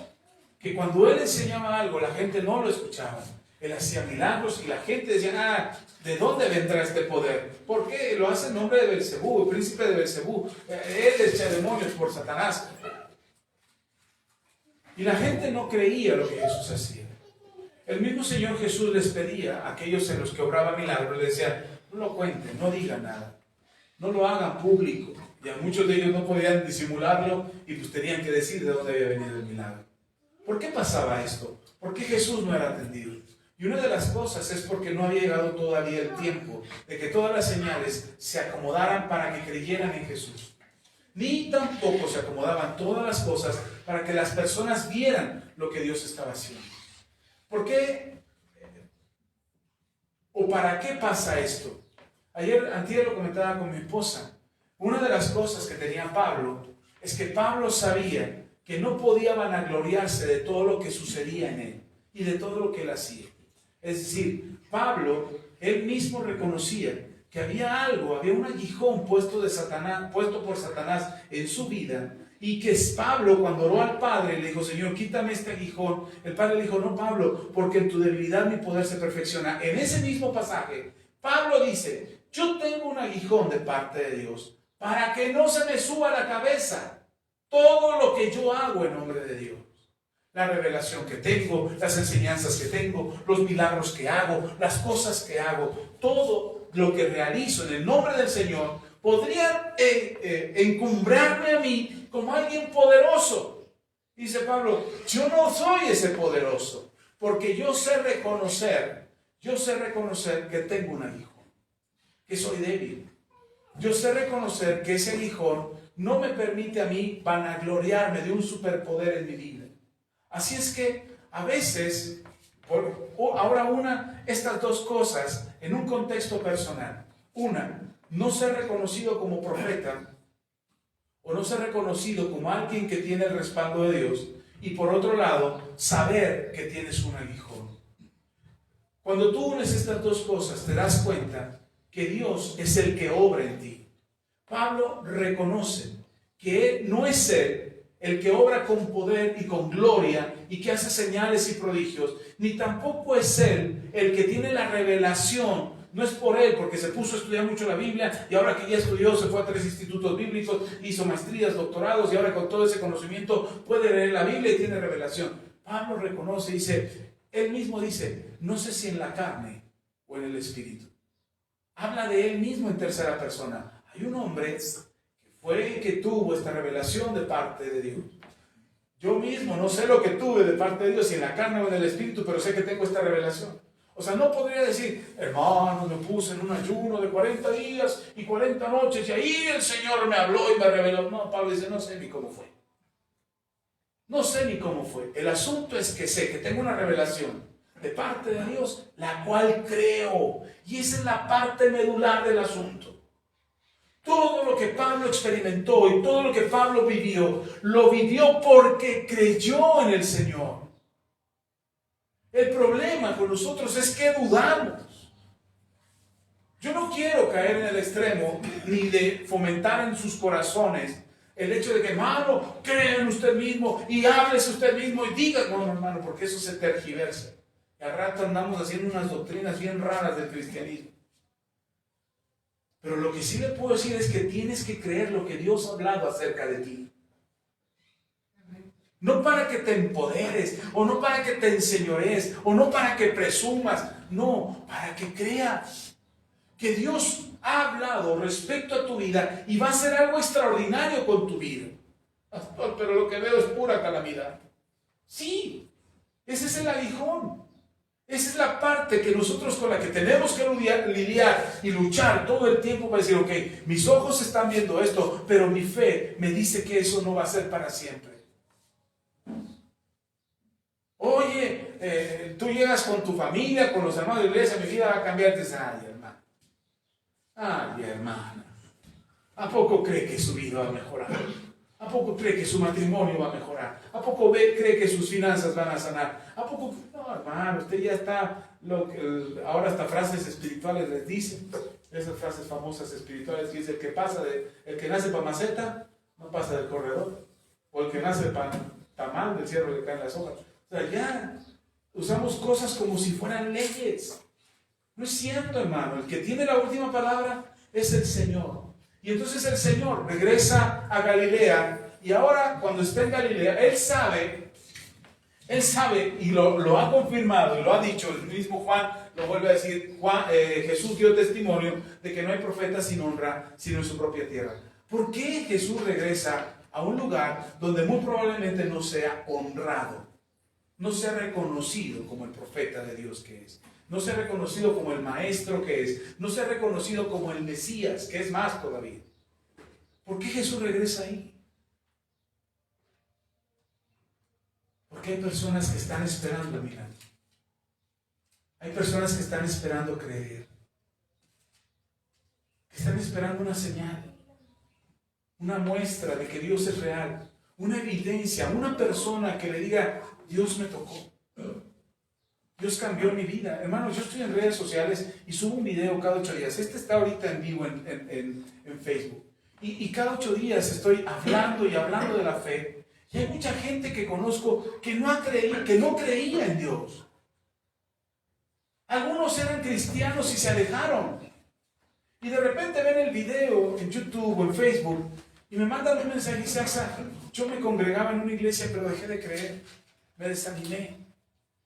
Que cuando Él enseñaba algo, la gente no lo escuchaba. Él hacía milagros y la gente decía, ¿de dónde vendrá este poder? ¿Por qué? Lo hace en nombre de Beelzebú, el príncipe de Beelzebú. Él echa demonios por Satanás. Y la gente no creía lo que Jesús hacía. El mismo Señor Jesús les pedía a aquellos en los que obraba milagros, les decía, no lo cuenten, no digan nada, no lo hagan público. Y a muchos de ellos no podían disimularlo y pues tenían que decir de dónde había venido el milagro. ¿Por qué pasaba esto? ¿Por qué Jesús no era atendido? Y una de las cosas es porque no había llegado todavía el tiempo de que todas las señales se acomodaran para que creyeran en Jesús. Ni tampoco se acomodaban todas las cosas para que las personas vieran lo que Dios estaba haciendo. ¿Por qué? ¿O para qué pasa esto? Antier lo comentaba con mi esposa. Una de las cosas que tenía Pablo es que Pablo sabía que no podía vanagloriarse de todo lo que sucedía en él y de todo lo que él hacía. Es decir, Pablo, él mismo reconocía que había algo, había un aguijón puesto por Satanás en su vida, y que Pablo, cuando oró al Padre, le dijo: Señor, quítame este aguijón. El Padre le dijo: no, Pablo, porque en tu debilidad mi poder se perfecciona. En ese mismo pasaje, Pablo dice: yo tengo un aguijón de parte de Dios para que no se me suba a la cabeza todo lo que yo hago en nombre de Dios. La revelación que tengo, las enseñanzas que tengo, los milagros que hago, las cosas que hago, todo lo que realizo en el nombre del Señor podrían encumbrarme a mí como alguien poderoso. Dice Pablo: yo no soy ese poderoso, porque yo sé reconocer que tengo un aguijón, que soy débil. Yo sé reconocer que ese aguijón no me permite a mí vanagloriarme de un superpoder en mi vida. Así es que a veces, estas dos cosas en un contexto personal. Una, no ser reconocido como profeta o no ser reconocido como alguien que tiene el respaldo de Dios. Y por otro lado, saber que tienes un aguijón. Cuando tú unes estas dos cosas, te das cuenta que Dios es el que obra en ti. Pablo reconoce que no es Él el que obra con poder y con gloria y que hace señales y prodigios, ni tampoco es Él el que tiene la revelación. No es por Él, porque se puso a estudiar mucho la Biblia y ahora que ya estudió, se fue a 3 institutos bíblicos, hizo maestrías, doctorados, y ahora con todo ese conocimiento puede leer la Biblia y tiene revelación. Pablo reconoce, él mismo dice: no sé si en la carne o en el espíritu. Habla de él mismo en tercera persona. Hay un hombre que tuvo esta revelación de parte de Dios. Yo mismo no sé lo que tuve de parte de Dios, si en la carne o en el espíritu, pero sé que tengo esta revelación. O sea, no podría decir: hermano, me puse en un ayuno de 40 días y 40 noches y ahí el Señor me habló y me reveló. No, Pablo dice: no sé ni cómo fue. No sé ni cómo fue. El asunto es que sé que tengo una revelación de parte de Dios, la cual creo. Y esa es la parte medular del asunto. Todo lo que Pablo experimentó y todo lo que Pablo vivió, lo vivió porque creyó en el Señor. El problema con nosotros es que dudamos. Yo no quiero caer en el extremo ni de fomentar en sus corazones el hecho de que: hermano, crea en usted mismo y háblese usted mismo y diga. No, hermano, porque eso se tergiversa. Y al rato andamos haciendo unas doctrinas bien raras del cristianismo. Pero lo que sí le puedo decir es que tienes que creer lo que Dios ha hablado acerca de ti. No para que te empoderes, o no para que te enseñores, o no para que presumas. No, para que creas que Dios ha hablado respecto a tu vida y va a hacer algo extraordinario con tu vida. Pastor, pero lo que veo es pura calamidad. Sí, ese es el aguijón. Esa es la parte que nosotros con la que tenemos que lidiar y luchar todo el tiempo para decir: ok, mis ojos están viendo esto, pero mi fe me dice que eso no va a ser para siempre. Oye, tú llegas con tu familia, con los hermanos de la iglesia: mi vida va a cambiar. Dices: ay, hermano, ay, hermana, ¿a poco cree que su vida va a mejorar? ¿A poco cree que su matrimonio va a mejorar? ¿A poco cree que sus finanzas van a sanar? ¿A poco? No, hermano, usted ya está, ahora hasta frases espirituales les dicen, esas frases famosas espirituales que dice: el que nace para maceta, no pasa del corredor. O el que nace para tamal, del ciervo le caen las hojas. O sea, ya usamos cosas como si fueran leyes. No es cierto, hermano. El que tiene la última palabra es el Señor. Y entonces el Señor regresa a Galilea, y ahora cuando está en Galilea, Él sabe y lo ha confirmado y lo ha dicho. El mismo Juan lo vuelve a decir. Jesús dio testimonio de que no hay profeta sin honra sino en su propia tierra. ¿Por qué Jesús regresa a un lugar donde muy probablemente no sea honrado, no sea reconocido como el profeta de Dios que es, no sea reconocido como el maestro que es, no sea reconocido como el Mesías, que es más todavía? ¿Por qué Jesús regresa ahí? Porque hay personas que están esperando el milagro. Hay personas que están esperando creer. esperando una señal, una muestra de que Dios es real, una evidencia, una persona que le diga, Dios me tocó. Dios cambió mi vida. Hermanos, yo estoy en redes sociales y subo un video cada 8 días. Este está ahorita en vivo en Facebook. Y cada 8 días estoy hablando y hablando de la fe. Y hay mucha gente que conozco que no creía en Dios. Algunos eran cristianos y se alejaron. Y de repente ven el video en YouTube o en Facebook y me mandan un mensaje y dicen, yo me congregaba en una iglesia pero dejé de creer. Me desanimé.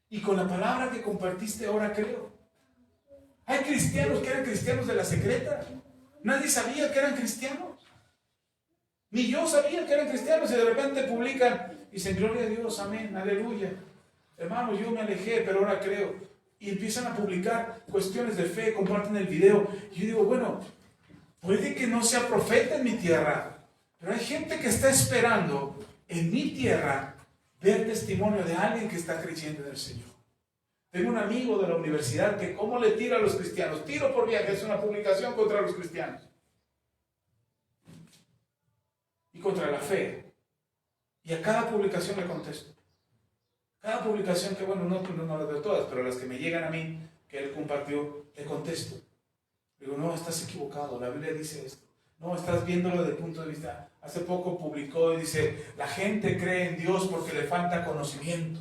Y con la palabra que compartiste ahora creo. Hay cristianos que eran cristianos de la secreta. Nadie sabía que eran cristianos. Ni yo sabía que eran cristianos. Y de repente publican y dicen, gloria a Dios, amén, aleluya. Hermano, yo me alejé, pero ahora creo. Y empiezan a publicar cuestiones de fe, comparten el video. Y yo digo, bueno, puede que no sea profeta en mi tierra, pero hay gente que está esperando en mi tierra ver testimonio de alguien que está creyendo en el Señor. Tengo un amigo de la universidad que cómo le tira a los cristianos. Tiro por viaje, es una publicación contra los cristianos. Y contra la fe. Y a cada publicación le contesto. Cada publicación que, bueno, no las veo todas, pero las que me llegan a mí, que él compartió, le contesto. Digo, no, estás equivocado, la Biblia dice esto. No, estás viéndolo desde el punto de vista. Hace poco publicó y dice, la gente cree en Dios porque le falta conocimiento.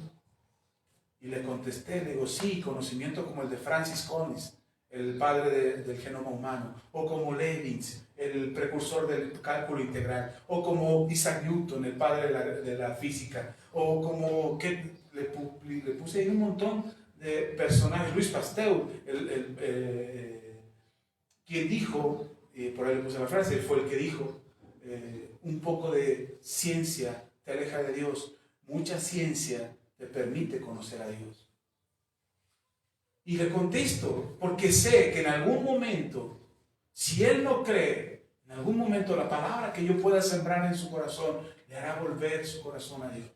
Y le contesté, le digo, sí, conocimiento como el de Francis Collins, el padre del genoma humano, o como Leibniz, el precursor del cálculo integral, o como Isaac Newton, el padre de la física, o como, que le puse ahí un montón de personajes, Luis Pasteur, quien dijo, por ahí le puse la frase, él fue el que dijo, un poco de ciencia te aleja de Dios, mucha ciencia te permite conocer a Dios. Y le contesto, porque sé que en algún momento, si él no cree, en algún momento la palabra que yo pueda sembrar en su corazón, le hará volver su corazón a Dios.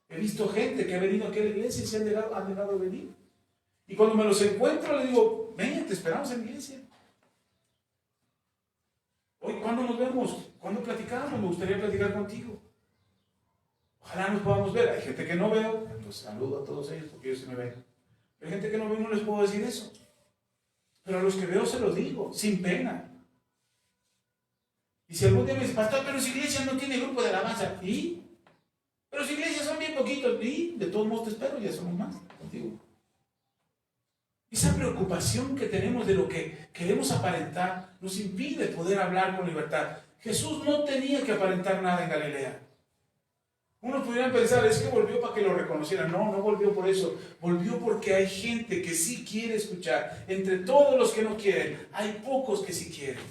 He visto gente que ha venido aquí a la iglesia y se han dejado de venir. Y cuando me los encuentro, le digo, ven, te esperamos en la iglesia. Hoy, ¿cuándo nos vemos? ¿Cuándo platicamos? Me gustaría platicar contigo. Ojalá nos podamos ver. Hay gente que no veo, pues saludo a todos ellos porque ellos se me ven. Hay gente que no veo, no les puedo decir eso. Pero a los que veo se los digo, sin pena. Y si algún día me dice, pastor, pero su iglesia no tiene grupo de alabanza. ¿Y? Pero su iglesia son bien poquitos. Y de todos modos te espero, ya somos más contigo. Esa preocupación que tenemos de lo que queremos aparentar nos impide poder hablar con libertad. Jesús no tenía que aparentar nada en Galilea. Unos pudieran pensar, es que volvió para que lo reconocieran. No, no volvió por eso. Volvió porque hay gente que sí quiere escuchar. Entre todos los que no quieren, hay pocos que sí quieren.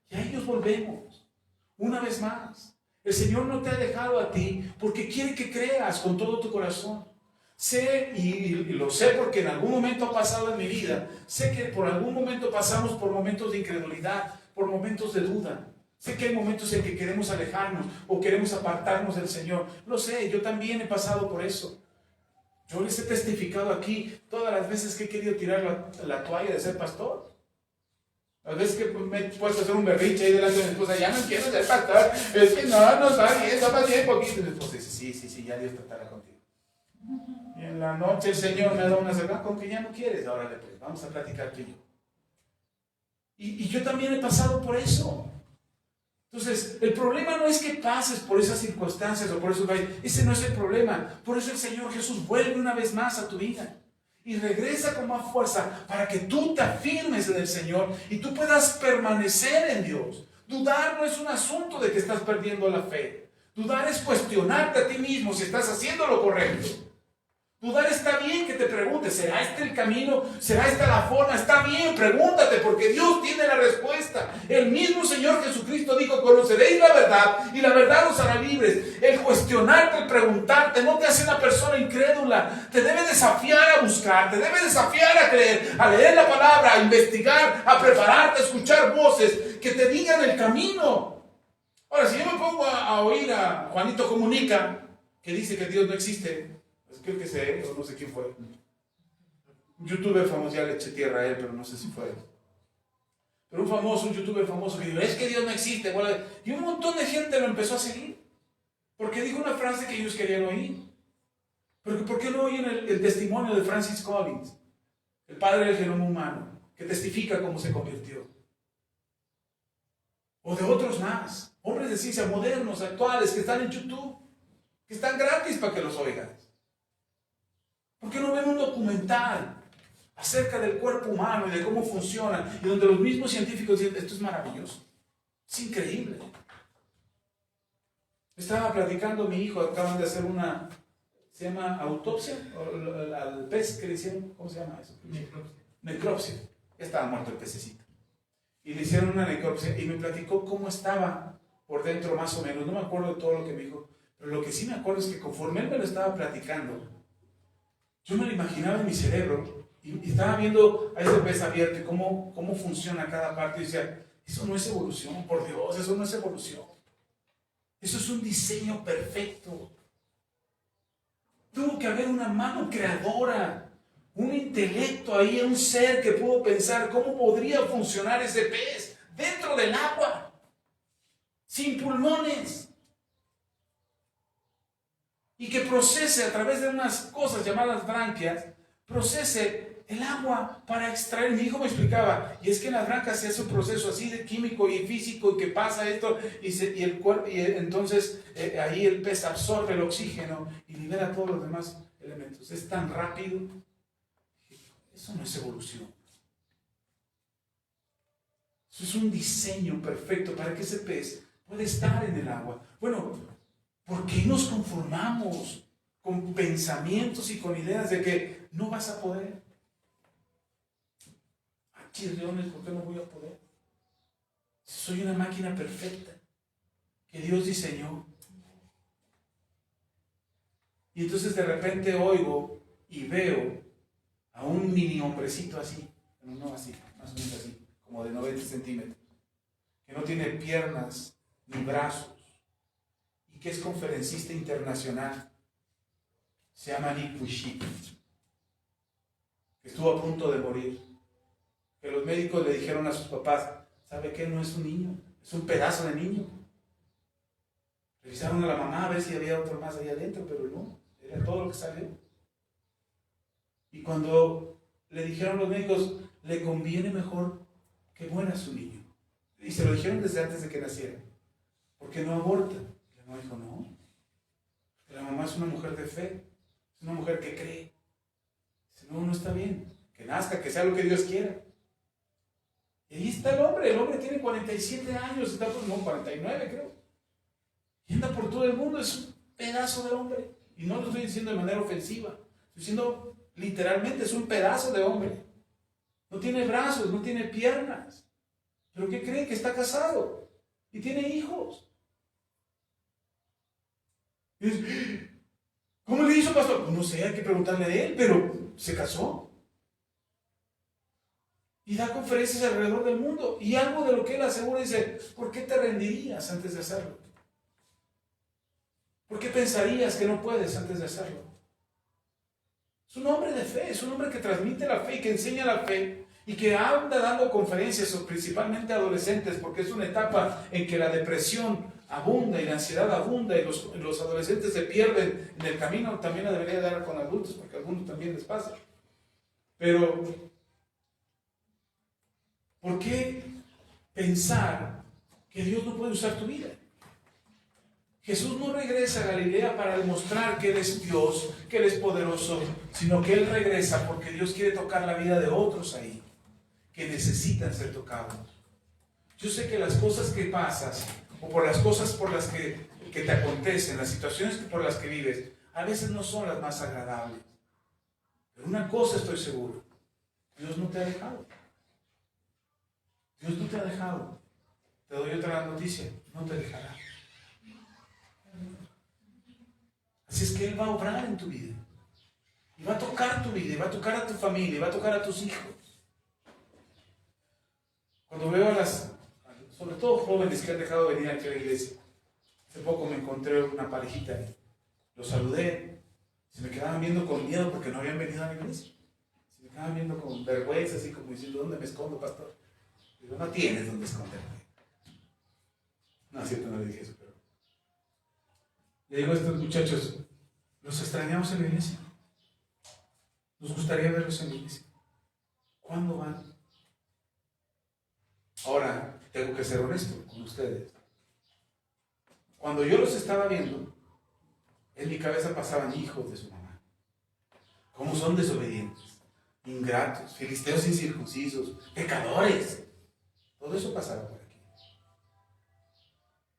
Y a ellos volvemos. Una vez más, el Señor no te ha dejado a ti porque quiere que creas con todo tu corazón. Sé, y lo sé porque en algún momento ha pasado en mi vida, sé que por algún momento pasamos por momentos de incredulidad, por momentos de duda. Sé que hay momentos en que queremos alejarnos o queremos apartarnos del Señor. Lo sé, yo también he pasado por eso. Yo les he testificado aquí todas las veces que he querido tirar la toalla de ser pastor. Las veces que me he puesto a hacer un berrinche ahí delante de mi esposa, ya no quiero ser pastor, es que no está bien, está más bien poquito. Y mi esposa dice, sí, ya Dios tratará contigo. Y en la noche el Señor me da una cerveza, con que ya no quieres, ahora pues, vamos a platicar tú y yo. Y yo también he pasado por eso. Entonces, el problema no es que pases por esas circunstancias o por esos valles. Ese no es el problema. Por eso el Señor Jesús vuelve una vez más a tu vida y regresa con más fuerza para que tú te afirmes en el Señor y tú puedas permanecer en Dios. Dudar no es un asunto de que estás perdiendo la fe. Dudar es cuestionarte a ti mismo si estás haciendo lo correcto. Dudar está bien que te preguntes, ¿será este el camino? ¿Será esta la forma? Está bien, pregúntate, porque Dios tiene la respuesta. El mismo Señor Jesucristo dijo, conoceréis la verdad y la verdad os hará libres. El cuestionarte, el preguntarte, no te hace una persona incrédula. Te debe desafiar a buscar, te debe desafiar a creer, a leer la palabra, a investigar, a prepararte, a escuchar voces que te digan el camino. Ahora, si yo me pongo a oír a Juanito Comunica, que dice que Dios no existe, creo que sé, o no sé quién fue. Un youtuber famoso, ya le eché tierra a él, pero no sé si fue él. Pero un youtuber famoso que dijo, es que Dios no existe. Y un montón de gente lo empezó a seguir. Porque dijo una frase que ellos querían oír. Porque ¿por qué no oyen el testimonio de Francis Collins, el padre del genoma humano, que testifica cómo se convirtió? O de otros más, hombres de ciencia modernos, actuales, que están en YouTube, que están gratis para que los oigan. ¿Por qué no ven un documental acerca del cuerpo humano y de cómo funciona, y donde los mismos científicos dicen, esto es maravilloso, es increíble? Estaba platicando mi hijo, acaban de hacer una, se llama autopsia, al pez que le hicieron, ¿cómo se llama eso? Necropsia. Ya estaba muerto el pececito. Y le hicieron una necropsia y me platicó cómo estaba por dentro más o menos. No me acuerdo de todo lo que me dijo, pero lo que sí me acuerdo es que conforme él me lo estaba platicando, yo me lo imaginaba en mi cerebro y estaba viendo a ese pez abierto y cómo funciona cada parte y decía, eso no es evolución, por Dios, eso no es evolución. Eso es un diseño perfecto. Tuvo que haber una mano creadora, un intelecto ahí, un ser que pudo pensar cómo podría funcionar ese pez dentro del agua, sin pulmones, y que procese a través de unas cosas llamadas branquias, procese el agua para extraer. Mi hijo me explicaba, y es que en las branquias se hace un proceso así de químico y físico, y que pasa esto, entonces ahí el pez absorbe el oxígeno y libera todos los demás elementos. Es tan rápido. Eso no es evolución. Eso es un diseño perfecto para que ese pez pueda estar en el agua. Bueno, ¿por qué nos conformamos con pensamientos y con ideas de que no vas a poder? Chirriones, ¿por qué no voy a poder? Soy una máquina perfecta que Dios diseñó. Y entonces de repente oigo y veo a un mini hombrecito así, no así, más o menos así, como de 90 centímetros, que no tiene piernas ni brazos, y que es conferencista internacional. Se llama Nick Vujicic, que estuvo a punto de morir. Que los médicos le dijeron a sus papás, ¿sabe qué? No es un niño, es un pedazo de niño. Revisaron a la mamá a ver si había otro más ahí adentro, pero no, era todo lo que salió. Y cuando le dijeron los médicos, le conviene mejor que muera su niño. Y se lo dijeron desde antes de que naciera, porque no aborta. Y la mamá dijo, no, porque la mamá es una mujer de fe, es una mujer que cree. Dice, no, no está bien, que nazca, que sea lo que Dios quiera. Y ahí está el hombre tiene 47 años, está por, no, 49 creo. Y anda por todo el mundo, es un pedazo de hombre. Y no lo estoy diciendo de manera ofensiva, estoy diciendo literalmente, es un pedazo de hombre. No tiene brazos, no tiene piernas. ¿Pero qué creen? Que está casado y tiene hijos. Y dice, ¿cómo le hizo, pastor? Pues no sé, hay que preguntarle a él, pero se casó. Y da conferencias alrededor del mundo. Y algo de lo que él asegura dice, ¿por qué te rendirías antes de hacerlo? ¿Por qué pensarías que no puedes antes de hacerlo? Es un hombre de fe, es un hombre que transmite la fe y que enseña la fe y que anda dando conferencias, principalmente a adolescentes, porque es una etapa en que la depresión abunda y la ansiedad abunda y los adolescentes se pierden en el camino. También la debería dar con adultos, porque a algunos también les pasa. Pero ¿por qué pensar que Dios no puede usar tu vida? Jesús no regresa a Galilea para demostrar que Él es Dios, que Él es poderoso, sino que Él regresa porque Dios quiere tocar la vida de otros ahí, que necesitan ser tocados. Yo sé que las cosas que pasas, o por las cosas por las que te acontecen, las situaciones por las que vives, a veces no son las más agradables. Pero una cosa estoy seguro, Dios no te ha dejado. Dios no te ha dejado. Te doy otra noticia, no te dejará. Así es que Él va a obrar en tu vida. Y va a tocar tu vida, y va a tocar a tu familia, y va a tocar a tus hijos. Cuando veo a sobre todo jóvenes que han dejado de venir aquí a la iglesia. Hace poco me encontré una parejita, los saludé, se me quedaban viendo con miedo porque no habían venido a la iglesia. Se me quedaban viendo con vergüenza, así como diciendo, ¿dónde me escondo, pastor? Pero no tienes donde esconderte. No es cierto, no le dije eso, pero le digo a estos muchachos, los extrañamos en la iglesia. Nos gustaría verlos en la iglesia. ¿Cuándo van? Ahora, tengo que ser honesto con ustedes. Cuando yo los estaba viendo, en mi cabeza pasaban hijos de su mamá. ¿Cómo son desobedientes, ingratos, filisteos incircuncisos, pecadores? Todo eso pasaba por aquí.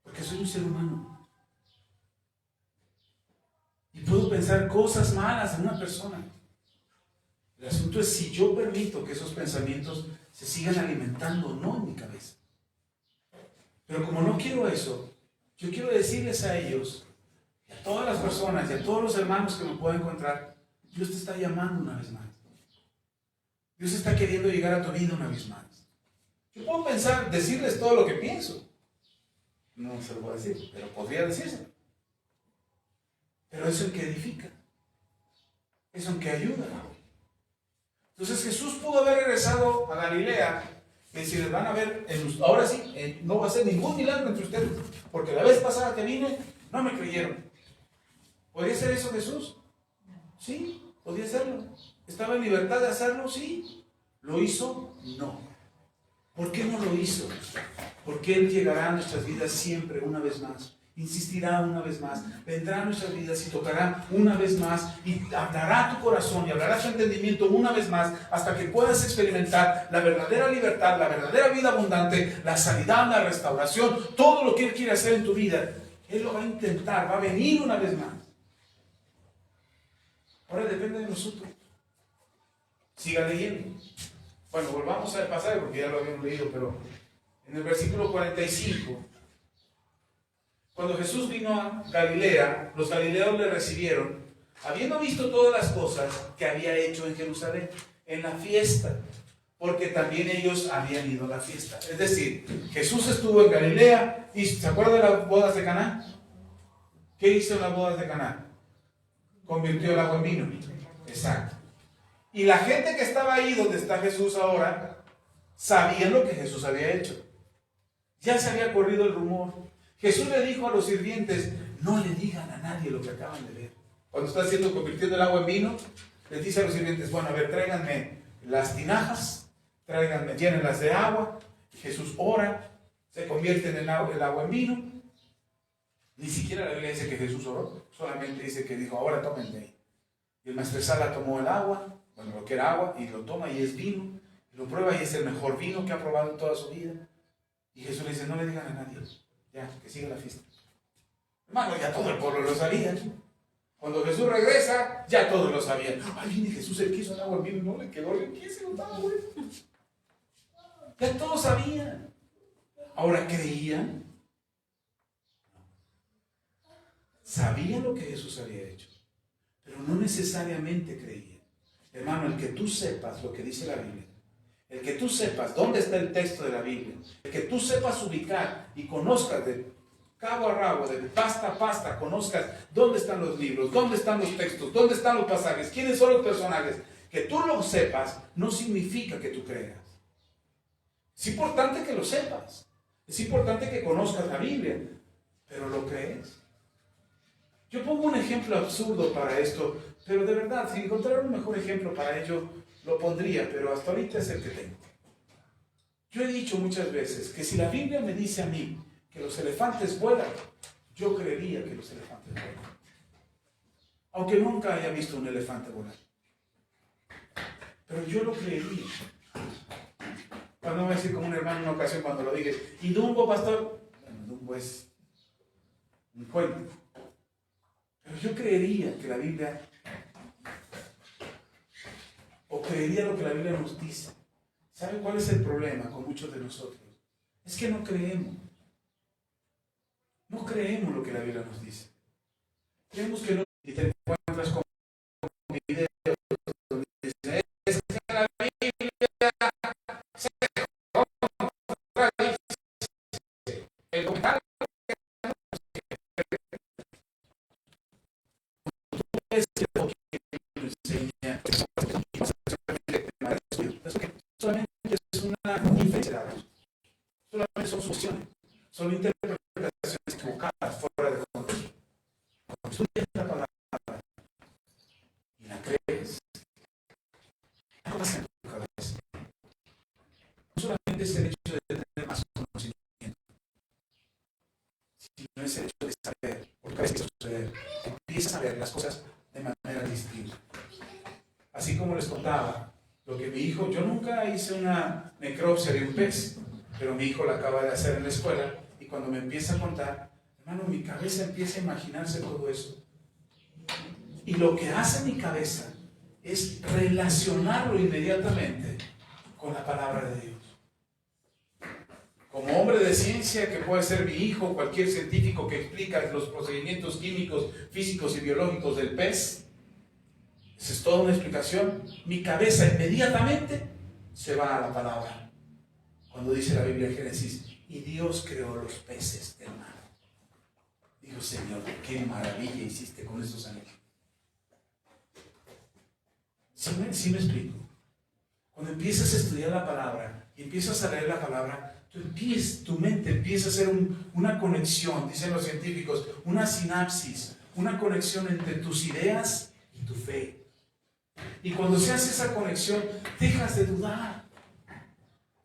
Porque soy un ser humano. Y puedo pensar cosas malas en una persona. El asunto es si yo permito que esos pensamientos se sigan alimentando o no en mi cabeza. Pero como no quiero eso, yo quiero decirles a ellos, y a todas las personas, y a todos los hermanos que me puedan encontrar, Dios te está llamando una vez más. Dios está queriendo llegar a tu vida una vez más. Yo puedo pensar, decirles todo lo que pienso. No se lo voy a decir, pero podría decírselo. Pero es el que edifica. Es el que ayuda. Entonces Jesús pudo haber regresado a Galilea y decirles, van a ver, ahora sí, no va a ser ningún milagro entre ustedes, porque la vez pasada que vine, no me creyeron. ¿Podría ser eso Jesús? Sí, podía hacerlo. ¿Estaba en libertad de hacerlo? Sí. ¿Lo hizo? No. ¿Por qué no lo hizo? Porque Él llegará a nuestras vidas siempre, una vez más. Insistirá una vez más, vendrá a nuestras vidas y tocará una vez más y hablará a tu corazón y hablará a tu entendimiento una vez más hasta que puedas experimentar la verdadera libertad, la verdadera vida abundante, la sanidad, la restauración, todo lo que Él quiere hacer en tu vida. Él lo va a intentar, va a venir una vez más. Ahora depende de nosotros. Siga leyendo. Bueno, volvamos al pasaje porque ya lo habíamos leído, pero en el versículo 45, cuando Jesús vino a Galilea, los galileos le recibieron, habiendo visto todas las cosas que había hecho en Jerusalén, en la fiesta, porque también ellos habían ido a la fiesta. Es decir, Jesús estuvo en Galilea y ¿se acuerdan de las bodas de Caná? ¿Qué hizo en las bodas de Caná? Convirtió el agua en vino. Exacto. Y la gente que estaba ahí donde está Jesús ahora, sabían lo que Jesús había hecho. Ya se había corrido el rumor. Jesús le dijo a los sirvientes, no le digan a nadie lo que acaban de ver. Cuando está convirtiendo el agua en vino, les dice a los sirvientes, bueno, a ver, tráiganme las tinajas, llénenlas de agua. Jesús ora, se convierte en el agua en vino. Ni siquiera la Biblia dice que Jesús oró, solamente dice que dijo, ahora tomen de ahí. Y el maestresala tomó el agua, bueno, lo que era agua, y lo toma y es vino. Y lo prueba y es el mejor vino que ha probado en toda su vida. Y Jesús le dice, no le digan a nadie. Ya, que siga la fiesta. Hermano, ya todo el pueblo lo sabía. Cuando Jesús regresa, ya todos lo sabían. Ay, viene Jesús, el que hizo el agua en vino, no le quedó riquísimo, estaba bueno. Ya todos sabían. Ahora, ¿creían? Sabían lo que Jesús había hecho, pero no necesariamente creían. Hermano, el que tú sepas lo que dice la Biblia, el que tú sepas dónde está el texto de la Biblia, el que tú sepas ubicar y conozcas de cabo a rabo, de pasta a pasta, conozcas dónde están los libros, dónde están los textos, dónde están los pasajes, quiénes son los personajes, que tú lo sepas no significa que tú creas. Es importante que lo sepas, es importante que conozcas la Biblia, pero ¿lo crees? Yo pongo un ejemplo absurdo para esto, pero de verdad, si encontrara un mejor ejemplo para ello, lo pondría, pero hasta ahorita es el que tengo. Yo he dicho muchas veces que si la Biblia me dice a mí que los elefantes vuelan, yo creería que los elefantes vuelan. Aunque nunca haya visto un elefante volar. Pero yo lo creería. Cuando me va a decir como un hermano en una ocasión cuando lo dije, ¿y Dumbo, pastor? Bueno, Dumbo es un cuento. Pero yo creería que la Biblia, o creería lo que la Biblia nos dice. ¿Sabe cuál es el problema con muchos de nosotros? Es que no creemos. No creemos lo que la Biblia nos dice. Creemos que no. Y te encuentras con videos donde dice, es que la Biblia se contradice. El comentario es que lo que enseña solamente es una inferencia. son suposiciones, son interpretaciones equivocadas, fuera de contexto. Cuando tú lees la palabra y la crees, algo pasa en tu cabeza. No solamente es el hecho de tener más conocimiento, sino es el hecho de saber, porque a veces suceder, empiezas a ver las cosas de manera distinta. Así como les contaba, lo que mi hijo, yo nunca hice una necropsia de un pez, pero mi hijo la acaba de hacer en la escuela, y cuando me empieza a contar, hermano, mi cabeza empieza a imaginarse todo eso. Y lo que hace mi cabeza es relacionarlo inmediatamente con la palabra de Dios. Como hombre de ciencia, que puede ser mi hijo, cualquier científico que explica los procedimientos químicos, físicos y biológicos del pez, esa es toda una explicación. Mi cabeza inmediatamente se va a la palabra. Cuando dice la Biblia en Génesis, y Dios creó los peces del mar. Digo, Señor, qué maravilla hiciste con esos animales. ¿Sí me explico? Cuando empiezas a estudiar la palabra y empiezas a leer la palabra, tu mente empieza a hacer una conexión, dicen los científicos, una sinapsis, una conexión entre tus ideas y tu fe. Y cuando se hace esa conexión, dejas de dudar.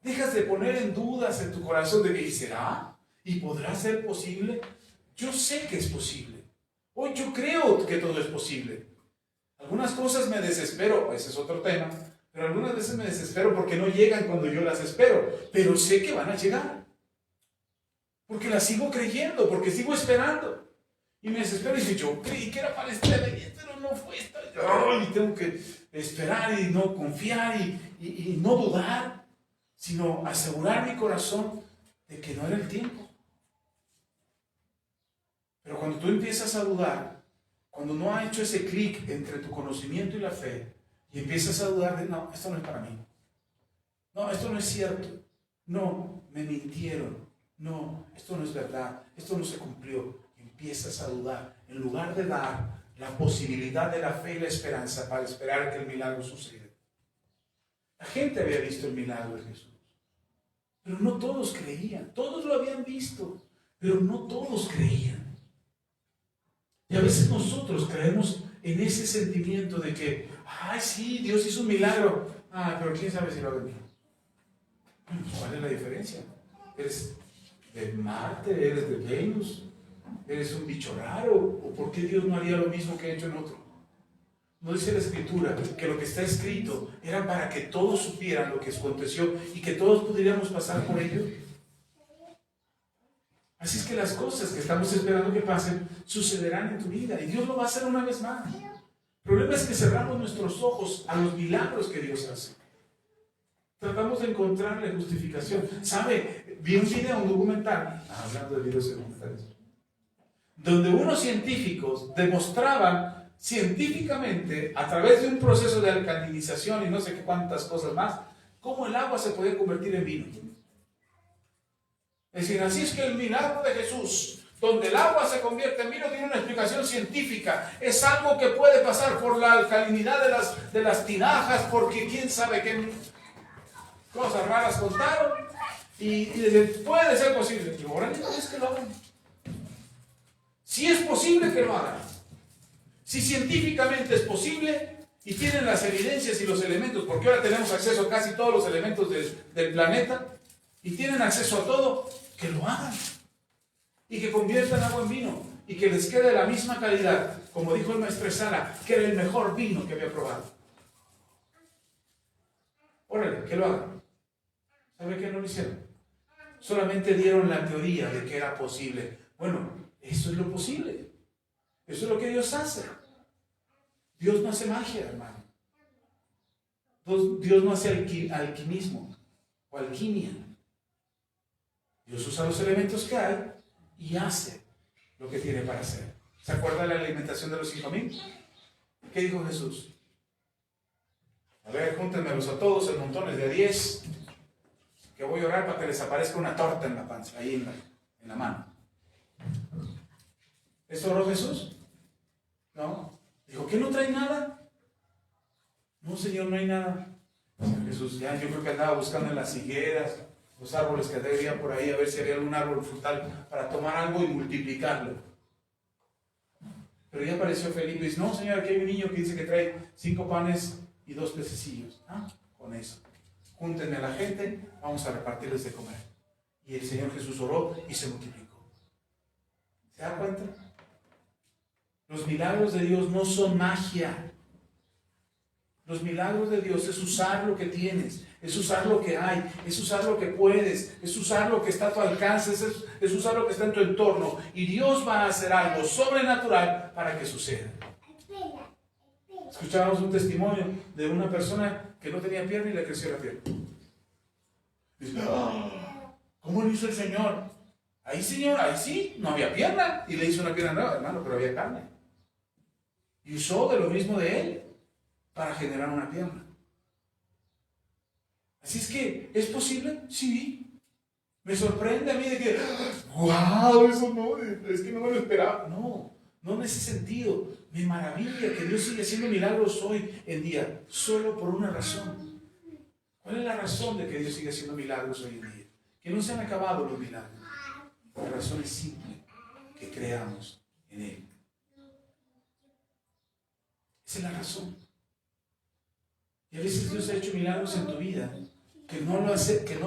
Dejas de poner en dudas en tu corazón de que ¿será? ¿Y podrá ser posible? Yo sé que es posible. Hoy yo creo que todo es posible. Algunas cosas me desespero, ese es otro tema, pero algunas veces me desespero porque no llegan cuando yo las espero, pero sé que van a llegar. Porque las sigo creyendo, porque sigo esperando. Y me desespero y digo, yo creí que era para esta vez, pero no fue esta vez. Y tengo que esperar y no confiar y no dudar, sino asegurar mi corazón de que no era el tiempo. Pero cuando tú empiezas a dudar, cuando no ha hecho ese clic entre tu conocimiento y la fe, y empiezas a dudar de, no, esto no es para mí. No, esto no es cierto. No, me mintieron. No, esto no es verdad. Esto no se cumplió. Empiezas a dudar. En lugar de dar la posibilidad de la fe y la esperanza para esperar que el milagro suceda. La gente había visto el milagro de Jesús. Pero no todos creían. Todos lo habían visto, pero no todos creían. Y a veces nosotros creemos en ese sentimiento de que, ay, sí, Dios hizo un milagro. Ah, pero quién sabe si lo haga bien. ¿Cuál es la diferencia? ¿Eres de Marte? ¿Eres de Venus? ¿Eres un bicho raro? ¿O por qué Dios no haría lo mismo que ha hecho en otro? No dice la Escritura que lo que está escrito era para que todos supieran lo que aconteció y que todos pudiéramos pasar por ello. Así es que las cosas que estamos esperando que pasen sucederán en tu vida y Dios lo va a hacer una vez más. El problema es que cerramos nuestros ojos a los milagros que Dios hace. Tratamos de encontrarle justificación. ¿Sabe? Vi un video, un documental, hablando de videos documentales, donde unos científicos demostraban científicamente, a través de un proceso de alcalinización y no sé qué cuántas cosas más, cómo el agua se podía convertir en vino. Es decir, así es que el milagro de Jesús, donde el agua se convierte en vino, tiene una explicación científica. Es algo que puede pasar por la alcalinidad de las tinajas, porque quién sabe qué cosas raras contaron, y puede ser posible. Y ahora es que lo hagan. Si es posible que lo hagan. Si científicamente es posible y tienen las evidencias y los elementos, porque ahora tenemos acceso a casi todos los elementos del planeta y tienen acceso a todo, que lo hagan y que conviertan agua en vino y que les quede la misma calidad, como dijo el maestro Sara, que era el mejor vino que había probado. Órale, que lo hagan. ¿Sabe qué no lo hicieron? Solamente dieron la teoría de que era posible. Bueno, eso es lo posible. Eso es lo que Dios hace. Dios no hace magia, hermano. Dios no hace alquimismo o alquimia. Dios usa los elementos que hay y hace lo que tiene para hacer. ¿Se acuerda de la alimentación de los 5,000? ¿Qué dijo Jesús? A ver, júntenmelos a todos en montones de 10, que voy a orar para que les aparezca una torta en la panza, ahí en la mano. ¿Esto oró Jesús? No. Dijo, ¿qué no trae nada? No, Señor, no hay nada. Señor Jesús, ya yo creo que andaba buscando en las higueras, los árboles que había por ahí, a ver si había algún árbol frutal para tomar algo y multiplicarlo. Pero ya apareció Felipe y dice, no señor, aquí hay un niño que dice que trae 5 panes y 2 pececillos. Ah, con eso. Júntenme a la gente, vamos a repartirles de comer. Y el Señor Jesús oró y se multiplicó. ¿Se da cuenta? Los milagros de Dios no son magia. Los milagros de Dios es usar lo que tienes, es usar lo que hay, es usar lo que puedes, es usar lo que está a tu alcance, es usar lo que está en tu entorno. Y Dios va a hacer algo sobrenatural para que suceda. Escuchábamos un testimonio de una persona que no tenía pierna y le creció la pierna. Dice, ¿cómo lo hizo el Señor? Ahí, Señor, ahí sí, no había pierna. Y le hizo una pierna nueva, hermano, pero había carne. Y usó de lo mismo de él para generar una pierna. Así es que, ¿es posible? Sí. Me sorprende a mí de que, wow, eso no, es que no me lo esperaba. No, no en ese sentido. Me maravilla que Dios sigue haciendo milagros hoy en día, solo por una razón. ¿Cuál es la razón de que Dios sigue haciendo milagros hoy en día? Que no se han acabado los milagros. La razón es simple, que creamos en Él. Esa es la razón. Y a veces Dios ha hecho milagros en tu vida que no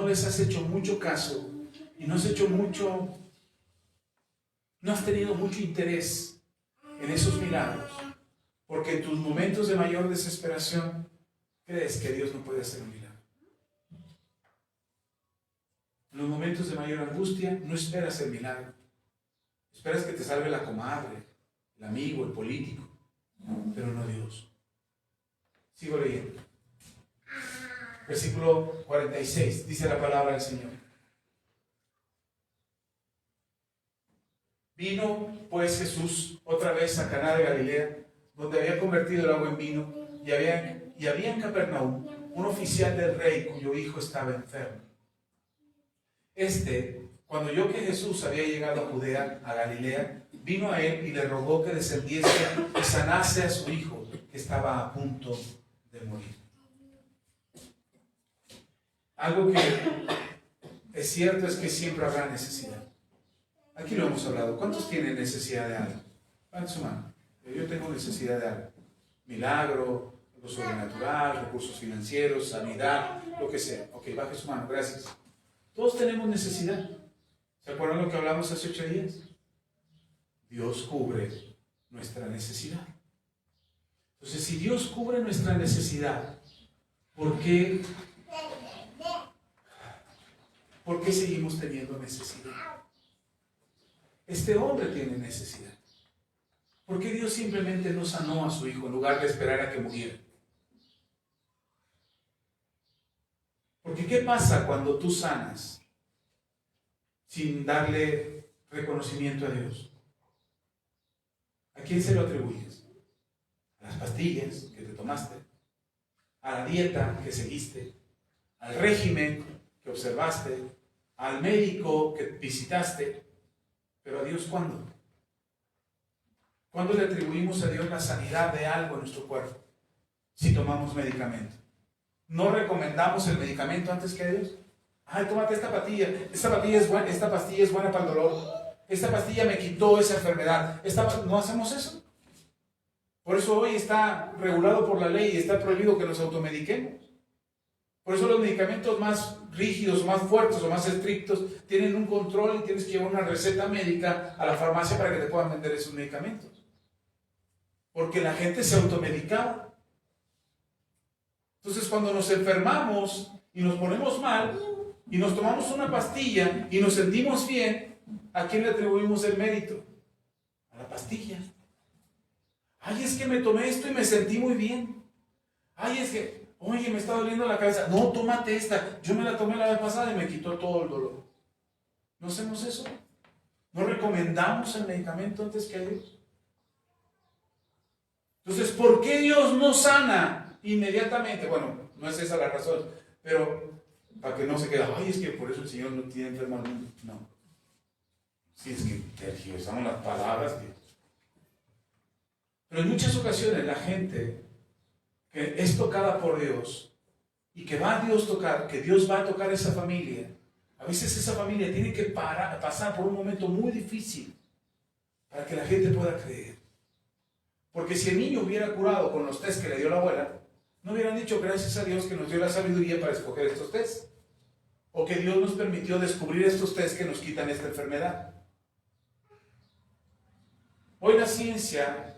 les has hecho mucho caso y no has tenido mucho interés en esos milagros, porque en tus momentos de mayor desesperación crees que Dios no puede hacer un milagro. En los momentos de mayor angustia no esperas el milagro, esperas que te salve la comadre, el amigo, el político, pero no Dios. Sigo leyendo. Versículo 46, dice la palabra del Señor. Vino pues Jesús otra vez a Caná de Galilea, donde había convertido el agua en vino, y había en Capernaum un oficial del rey cuyo hijo estaba enfermo. Cuando oyó que Jesús había llegado a Judea, a Galilea, vino a él y le rogó que descendiese y sanase a su hijo, que estaba a punto de morir. Algo que es cierto es que siempre habrá necesidad. Aquí lo hemos hablado. ¿Cuántos tienen necesidad de algo? Levanten su mano. Yo tengo necesidad de algo. Milagro, algo sobrenatural, recursos financieros, sanidad, lo que sea. Ok, baje su mano. Gracias. Todos tenemos necesidad. ¿Se acuerdan lo que hablamos hace 8 días? Dios cubre nuestra necesidad. Entonces, si Dios cubre nuestra necesidad, ¿por qué seguimos teniendo necesidad? Este hombre tiene necesidad. ¿Por qué Dios simplemente no sanó a su hijo en lugar de esperar a que muriera? Porque ¿qué pasa cuando tú sanas sin darle reconocimiento a Dios? ¿A quién se lo atribuyes? A las pastillas que te tomaste, a la dieta que seguiste, al régimen que observaste, al médico que visitaste. Pero a Dios, ¿cuándo? ¿Cuándo le atribuimos a Dios la sanidad de algo en nuestro cuerpo? Si tomamos medicamento. ¿No recomendamos el medicamento antes que a Dios? Ay, tómate esta pastilla. Esta pastilla es buena para el dolor. Esta pastilla me quitó esa enfermedad. ¿No hacemos eso? Por eso hoy está regulado por la ley y está prohibido que nos automediquemos. Por eso los medicamentos más rígidos, más fuertes o más estrictos tienen un control y tienes que llevar una receta médica a la farmacia para que te puedan vender esos medicamentos. Porque la gente se automedicaba. Entonces, cuando nos enfermamos y nos ponemos mal y nos tomamos una pastilla y nos sentimos bien, ¿a quién le atribuimos el mérito? A la pastilla. Ay, es que me tomé esto y me sentí muy bien. Ay, es que, oye, me está doliendo la cabeza. No, tómate esta. Yo me la tomé la vez pasada y me quitó todo el dolor. ¿No hacemos eso? ¿No recomendamos el medicamento antes que a Dios? Entonces, ¿por qué Dios no sana inmediatamente? Bueno, no es esa la razón, pero para que no se quede, ay, es que por eso el Señor no tiene enfermo al mundo. No. Sí, es que tergiversamos las palabras. Pero en muchas ocasiones la gente que es tocada por Dios y que va a Dios tocar, que Dios va a tocar esa familia, A veces esa familia tiene que pasar por un momento muy difícil para que la gente pueda creer. Porque si el niño hubiera curado con los test que le dio la abuela, no hubieran dicho gracias a Dios que nos dio la sabiduría para escoger estos test. O que Dios nos permitió descubrir estos test que nos quitan esta enfermedad. Hoy la ciencia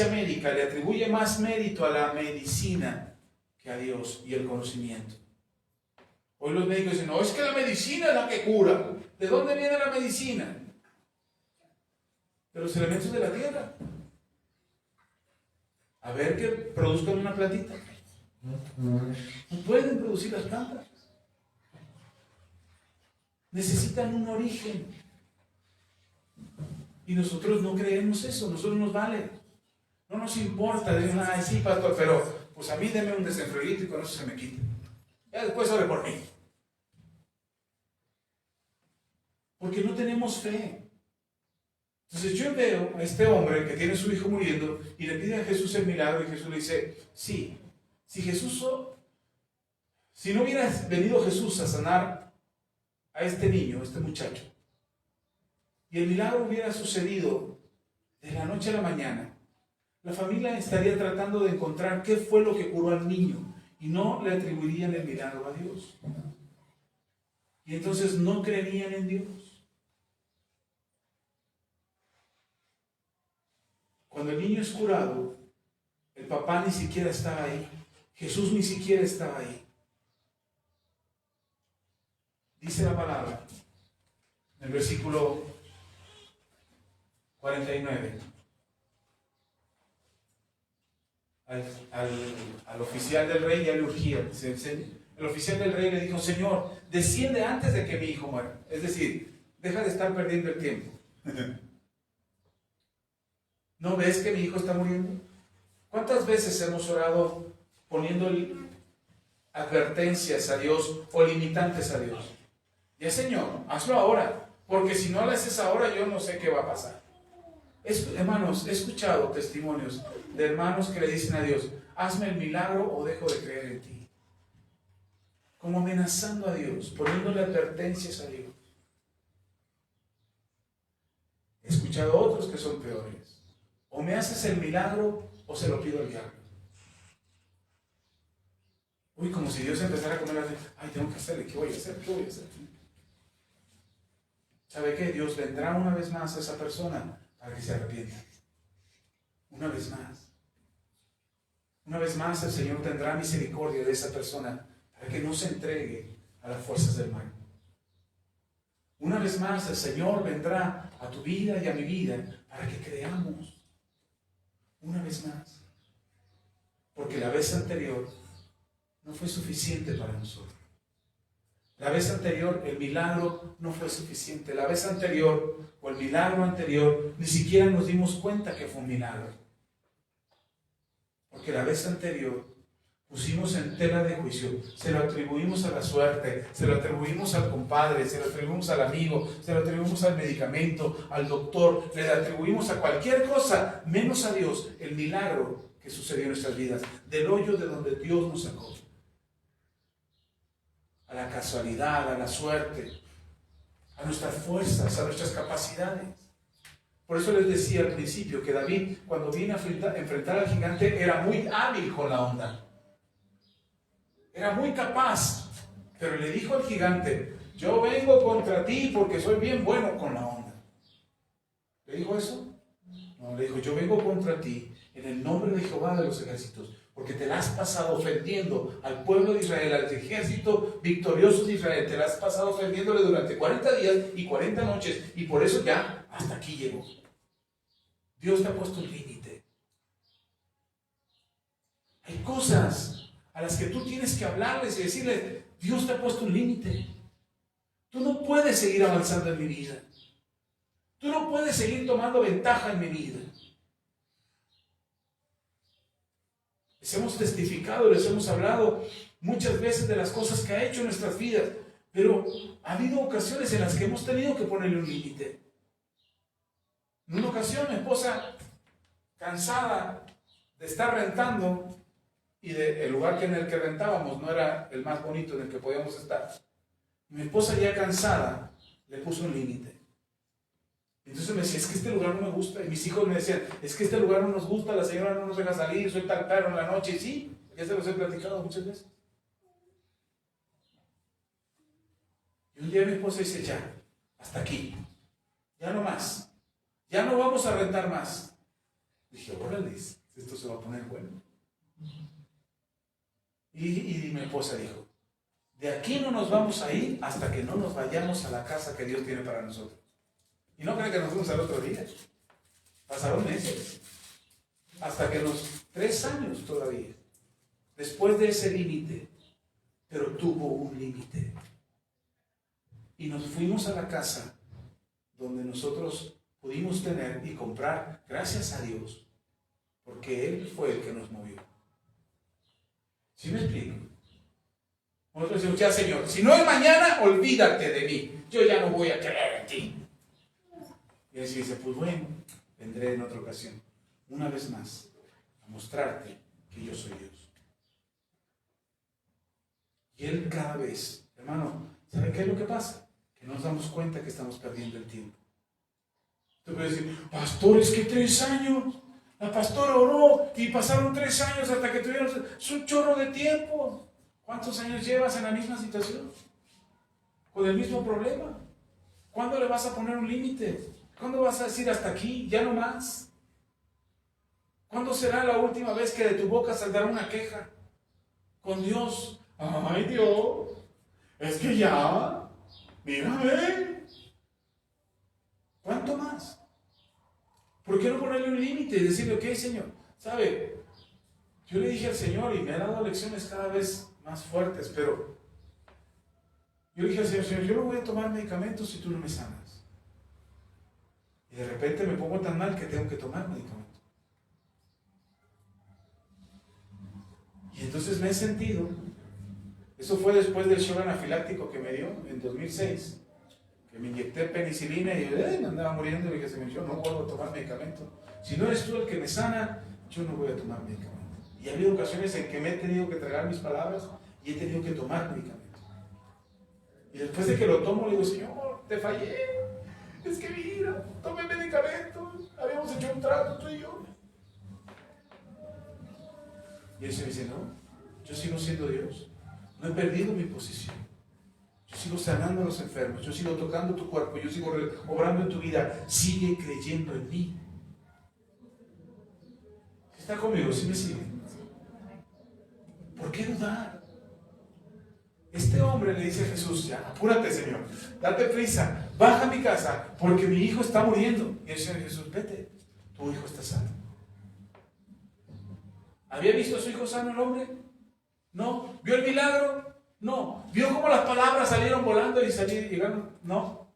médica le atribuye más mérito a la medicina que a Dios y el conocimiento. Hoy los médicos dicen, no, es que la medicina es la que cura. ¿De dónde viene la medicina? De los elementos de la tierra. A ver que produzcan una plantita. No pueden producir las plantas. Necesitan un origen. Y nosotros no creemos eso, nosotros nos vale. No nos importa, decir, ay sí, pastor, pero pues a mí deme un desenfriolito y con eso se me quita. Ya después ore por mí. Porque no tenemos fe. Entonces yo veo a este hombre que tiene a su hijo muriendo y le pide a Jesús el milagro y Jesús le dice, sí, si no hubiera venido Jesús a sanar a este niño, a este muchacho, y el milagro hubiera sucedido de la noche a la mañana, la familia estaría tratando de encontrar qué fue lo que curó al niño y no le atribuirían el milagro a Dios. Y entonces no creerían en Dios. Cuando el niño es curado, el papá ni siquiera estaba ahí. Jesús ni siquiera estaba ahí. Dice la palabra en el versículo 49. Al oficial del rey ya le urgía. El oficial del rey le dijo, Señor, desciende antes de que mi hijo muera. Es decir, deja de estar perdiendo el tiempo. ¿No ves que mi hijo está muriendo? ¿Cuántas veces hemos orado poniendo advertencias a Dios o limitantes a Dios? Ya, Señor, hazlo ahora, porque si no lo haces ahora yo no sé qué va a pasar. Hermanos, he escuchado testimonios de hermanos que le dicen a Dios, hazme el milagro o dejo de creer en ti. Como amenazando a Dios, poniéndole advertencias a Dios. He escuchado otros que son peores. O me haces el milagro o se lo pido al diablo. Uy, como si Dios empezara a comer así, ay, tengo que hacerle, ¿qué voy a hacer? ¿Qué voy a hacer? ¿Sabe qué? Dios vendrá una vez más a esa persona para que se arrepienta. Una vez más. Una vez más el Señor tendrá misericordia de esa persona para que no se entregue a las fuerzas del mal. Una vez más el Señor vendrá a tu vida y a mi vida para que creamos. Una vez más. Porque la vez anterior no fue suficiente para nosotros. La vez anterior el milagro no fue suficiente. La vez anterior o el milagro anterior ni siquiera nos dimos cuenta que fue un milagro. Porque la vez anterior pusimos en tela de juicio, se lo atribuimos a la suerte, se lo atribuimos al compadre, se lo atribuimos al amigo, se lo atribuimos al medicamento, al doctor, le atribuimos a cualquier cosa, menos a Dios, el milagro que sucedió en nuestras vidas, del hoyo de donde Dios nos sacó. A la casualidad, a la suerte, a nuestras fuerzas, a nuestras capacidades. Por eso les decía al principio que David, cuando vino a enfrentar al gigante, era muy hábil con la onda. Era muy capaz, pero le dijo al gigante, yo vengo contra ti porque soy bien bueno con la onda. ¿Le dijo eso? No, le dijo, yo vengo contra ti en el nombre de Jehová de los ejércitos, porque te la has pasado ofendiendo al pueblo de Israel, al ejército victorioso de Israel, te la has pasado ofendiéndole durante 40 días y 40 noches, y por eso ya hasta aquí llegó. Dios te ha puesto un límite. Hay cosas a las que tú tienes que hablarles y decirles, Dios te ha puesto un límite. Tú no puedes seguir avanzando en mi vida. Tú no puedes seguir tomando ventaja en mi vida. Les hemos testificado, les hemos hablado muchas veces de las cosas que ha hecho en nuestras vidas, pero ha habido ocasiones en las que hemos tenido que ponerle un límite. En una ocasión, mi esposa, cansada de estar rentando, y el lugar en el que rentábamos no era el más bonito en el que podíamos estar, Mi esposa ya cansada le puso un límite. Entonces me decía, es que este lugar no me gusta. Y mis hijos me decían, es que este lugar no nos gusta, la señora no nos deja salir, suelta al perro en la noche. Y sí, ya se los he platicado muchas veces. Y un día mi esposa dice, ya, hasta aquí, ya no más, ya no vamos a rentar más. Dije, órale, esto se va a poner bueno. Y mi esposa dijo, de aquí no nos vamos a ir hasta que no nos vayamos a la casa que Dios tiene para nosotros. Y no creen que nos fuimos al otro día. Pasaron meses. Hasta que 3 años todavía. Después de ese límite. Pero tuvo un límite. Y nos fuimos a la casa donde nosotros pudimos tener y comprar, gracias a Dios, porque Él fue el que nos movió. ¿Sí me explico? Nosotros decimos, ya Señor, si no es mañana, olvídate de mí. Yo ya no voy a creer en ti. Y Él dice, pues bueno, vendré en otra ocasión, una vez más, a mostrarte que yo soy Dios. Y Él cada vez, hermano, ¿sabe qué es lo que pasa? Que no nos damos cuenta que estamos perdiendo el tiempo. Tú puedes decir, pastor, es que 3 años, la pastora oró y pasaron 3 años hasta que tuvieron, es un chorro de tiempo. ¿Cuántos años llevas en la misma situación? Con el mismo problema. ¿Cuándo le vas a poner un límite? ¿Cuándo vas a decir hasta aquí, ya no más? ¿Cuándo será la última vez que de tu boca saldrá una queja con Dios? Ay Dios, es que ya, mírame. ¿Cuánto más? ¿Por qué no ponerle un límite y decirle, ok, Señor? ¿Sabe? Yo le dije al Señor y me ha dado lecciones cada vez más fuertes, pero yo le dije al Señor, Señor, yo no voy a tomar medicamentos si tú no me sanas. Y de repente me pongo tan mal que tengo que tomar medicamento. Y entonces me he sentido, eso fue después del shock anafiláctico que me dio en 2006, que me inyecté penicilina y me andaba muriendo y dije, Señor, yo no vuelvo a tomar medicamento. Si no eres tú el que me sana, yo no voy a tomar medicamento. Y ha habido ocasiones en que me he tenido que tragar mis palabras y he tenido que tomar medicamento. Y después de que lo tomo, le digo, Señor, te fallé. Es que mira, tomé medicamentos, habíamos hecho un trato tú y yo. Y él se me dice, no, yo sigo siendo Dios. No he perdido mi posición. Yo sigo sanando a los enfermos, yo sigo tocando tu cuerpo, yo sigo obrando en tu vida. Sigue creyendo en mí. ¿Está conmigo? ¿Sí me sigue? ¿Por qué dudar? Este hombre le dice a Jesús, ya, apúrate Señor, date prisa, baja a mi casa, porque mi hijo está muriendo. Y el Señor Jesús, vete, tu hijo está sano. ¿Había visto a su hijo sano el hombre? No. ¿Vio el milagro? No. ¿Vio cómo las palabras salieron volando y llegaron? No.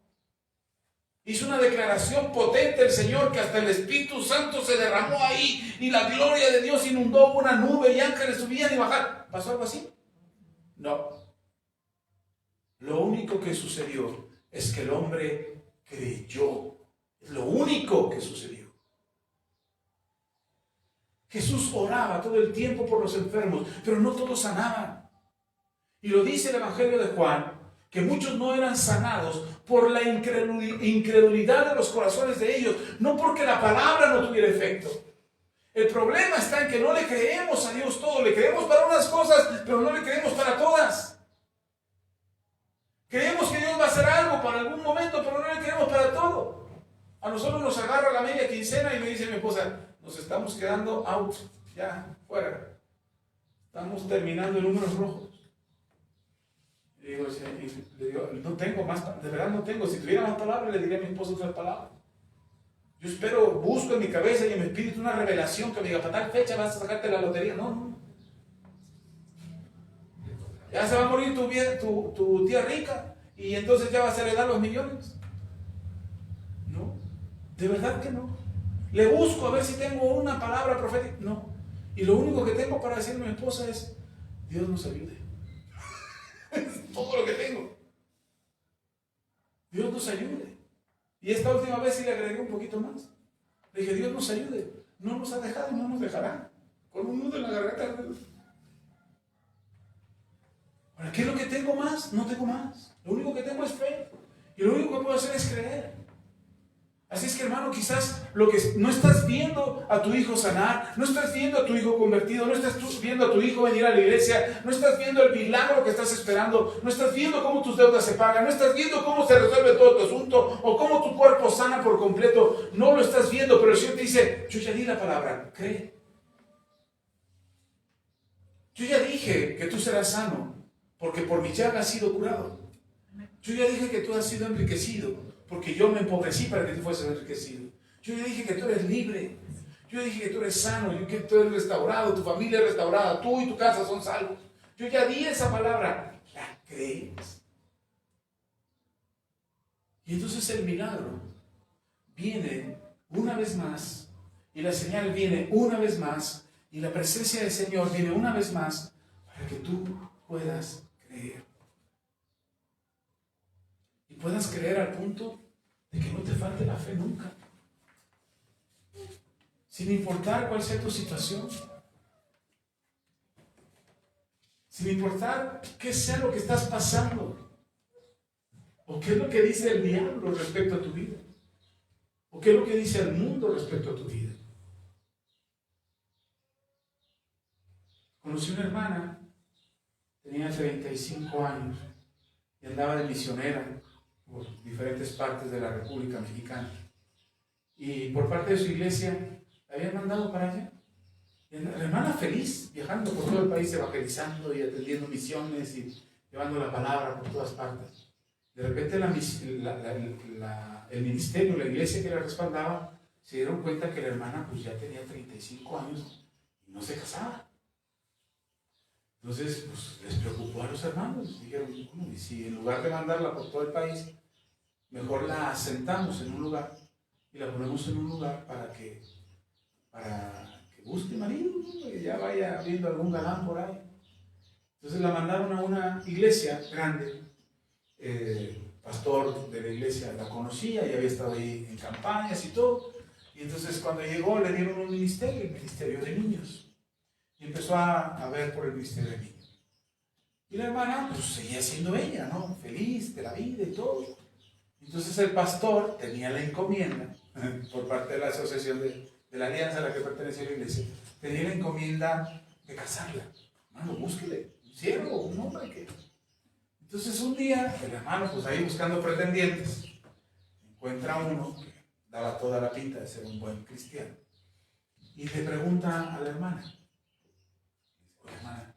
Hizo una declaración potente el Señor que hasta el Espíritu Santo se derramó ahí y la gloria de Dios inundó una nube y ángeles subían y bajaban. ¿Pasó algo así? No. Lo único que sucedió es que el hombre creyó. Es lo único que sucedió. Jesús oraba todo el tiempo por los enfermos, pero no todos sanaban. Y lo dice el Evangelio de Juan, que muchos no eran sanados por la incredulidad de los corazones de ellos, no porque la palabra no tuviera efecto. El problema está en que no le creemos a Dios todo, le creemos para unas cosas, pero no le creemos para todas. Creemos que Dios va a hacer algo para algún momento, pero no le creemos para todo. A nosotros nos agarra la media quincena y me dice mi esposa, nos estamos quedando out, ya, fuera. Estamos terminando en números rojos. Y le digo, no tengo más, de verdad no tengo. Si tuviera más palabras, le diría a mi esposa otras palabras. Yo espero, busco en mi cabeza y en mi espíritu una revelación que me diga, para tal fecha vas a sacarte la lotería. No. Ya se va a morir tu tía rica y entonces ya vas a heredar los millones. No, de verdad que no. Le busco a ver si tengo una palabra profética. No. Y lo único que tengo para decirle a mi esposa es, Dios nos ayude. Es todo lo que tengo. Dios nos ayude. Y esta última vez sí le agregué un poquito más. Le dije, Dios nos ayude. No nos ha dejado y no nos dejará. Con un nudo en la garganta. Ahora, ¿qué es lo que tengo más? No tengo más. Lo único que tengo es fe. Y lo único que puedo hacer es creer. Así es que, hermano, quizás lo que no estás viendo a tu hijo sanar, no estás viendo a tu hijo convertido, no estás viendo a tu hijo venir a la iglesia, no estás viendo el milagro que estás esperando, no estás viendo cómo tus deudas se pagan, no estás viendo cómo se resuelve todo tu asunto o cómo tu cuerpo sana por completo. No lo estás viendo, pero el Señor te dice, yo ya di la palabra, cree. Yo ya dije que tú serás sano, porque por mi llaga has sido curado. Yo ya dije que tú has sido enriquecido, porque yo me empobrecí para que tú fueses enriquecido. Yo ya dije que tú eres libre. Yo ya dije que tú eres sano, yo que tú eres restaurado, tu familia es restaurada, tú y tu casa son salvos. Yo ya di esa palabra. ¿La crees? Y entonces el milagro viene una vez más, y la señal viene una vez más, y la presencia del Señor viene una vez más, para que tú puedas creer. Y puedas creer al punto de que no te falte la fe nunca. Sin importar cuál sea tu situación. Sin importar qué sea lo que estás pasando. O qué es lo que dice el diablo respecto a tu vida. O qué es lo que dice el mundo respecto a tu vida. Conocí una hermana, tenía 35 años y andaba de misionera por diferentes partes de la República Mexicana. Y por parte de su iglesia la habían mandado para allá. Y la hermana feliz, viajando por todo el país, evangelizando y atendiendo misiones y llevando la palabra por todas partes. De repente el ministerio, la iglesia que la respaldaba, se dieron cuenta que la hermana pues ya tenía 35 años y no se casaba. Entonces, pues les preocupó a los hermanos. Dijeron, ¿cómo? Y si en lugar de mandarla por todo el país, mejor la asentamos en un lugar y la ponemos en un lugar para que busque marido, ¿no? Y ya vaya viendo algún galán por ahí. Entonces la mandaron a una iglesia grande. El pastor de la iglesia la conocía y había estado ahí en campañas y todo. Y entonces cuando llegó le dieron un ministerio, el ministerio de niños. Y empezó a ver por el ministerio de niños. Y la hermana pues seguía siendo ella, ¿no? Feliz de la vida y todo. Entonces el pastor tenía la encomienda, por parte de la asociación de la alianza a la que pertenecía la iglesia, tenía la encomienda de casarla. Hermano, búsquele, un siervo, un hombre que... Entonces un día, el hermano, pues ahí buscando pretendientes, encuentra uno que daba toda la pinta de ser un buen cristiano. Y le pregunta a la hermana, oye, hermana,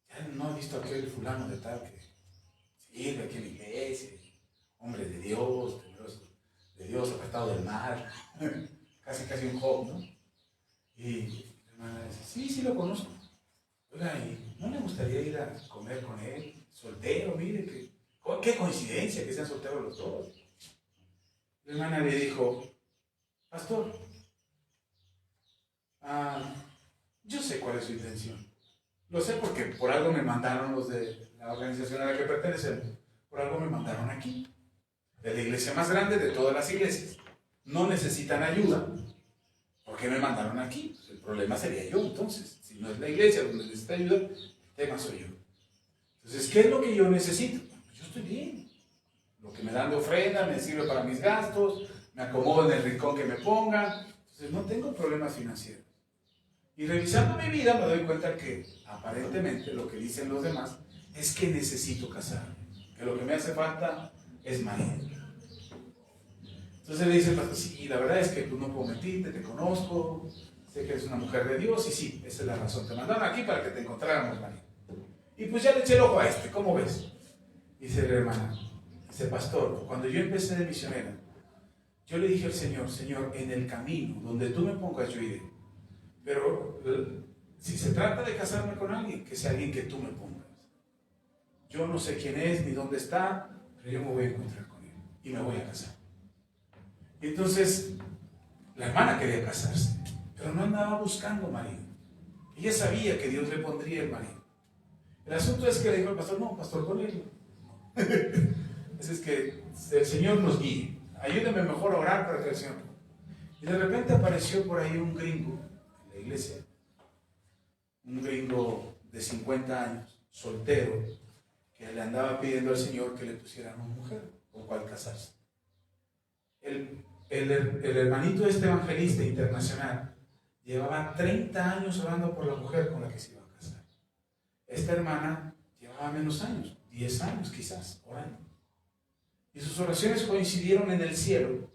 ¿ya no ha visto aquel fulano de tal que sirve aquí en la iglesia? Hombre de Dios, apartado del mal, casi un Job, ¿no? Y la hermana dice, sí lo conozco. Oiga, ¿y no le gustaría ir a comer con él? Soltero, mire, qué coincidencia que sean solteros los dos. La hermana le dijo, pastor, yo sé cuál es su intención. Lo sé porque por algo me mandaron los de la organización a la que pertenecemos. Por algo me mandaron aquí. Es la iglesia más grande de todas las iglesias. No necesitan ayuda. ¿Por qué me mandaron aquí? Pues el problema sería yo, entonces. Si no es la iglesia donde necesita ayuda, el tema soy yo. Entonces, ¿qué es lo que yo necesito? Pues yo estoy bien. Lo que me dan de ofrenda me sirve para mis gastos, me acomodo en el rincón que me pongan. Entonces, no tengo problemas financieros. Y revisando mi vida me doy cuenta que aparentemente lo que dicen los demás es que necesito casarme. Que lo que me hace falta es marido. Entonces le dice el pastor, sí, la verdad es que tú no puedo mentirte, te conozco, sé que eres una mujer de Dios y sí, esa es la razón. Te mandaron aquí para que te encontráramos marido. Y pues ya le eché el ojo a este, ¿cómo ves? Dice la hermana, dice pastor, cuando yo empecé de misionera, yo le dije al Señor, Señor, en el camino donde tú me pongas yo iré. Pero si se trata de casarme con alguien, que sea alguien que tú me pongas. Yo no sé quién es ni dónde está, pero yo me voy a encontrar con él y me voy a casar. Y entonces, la hermana quería casarse, pero no andaba buscando marido. Ella sabía que Dios le pondría el marido. El asunto es que le dijo al pastor, no, pastor, con él. Es que el Señor nos guíe. Ayúdeme mejor a orar para que el Señor. Y de repente apareció por ahí un gringo en la iglesia. Un gringo de 50 años, soltero, que le andaba pidiendo al Señor que le pusieran una mujer con cual casarse. El hermanito de este evangelista internacional llevaba 30 años orando por la mujer con la que se iba a casar. Esta hermana llevaba menos años, 10 años quizás, orando. Y sus oraciones coincidieron en el cielo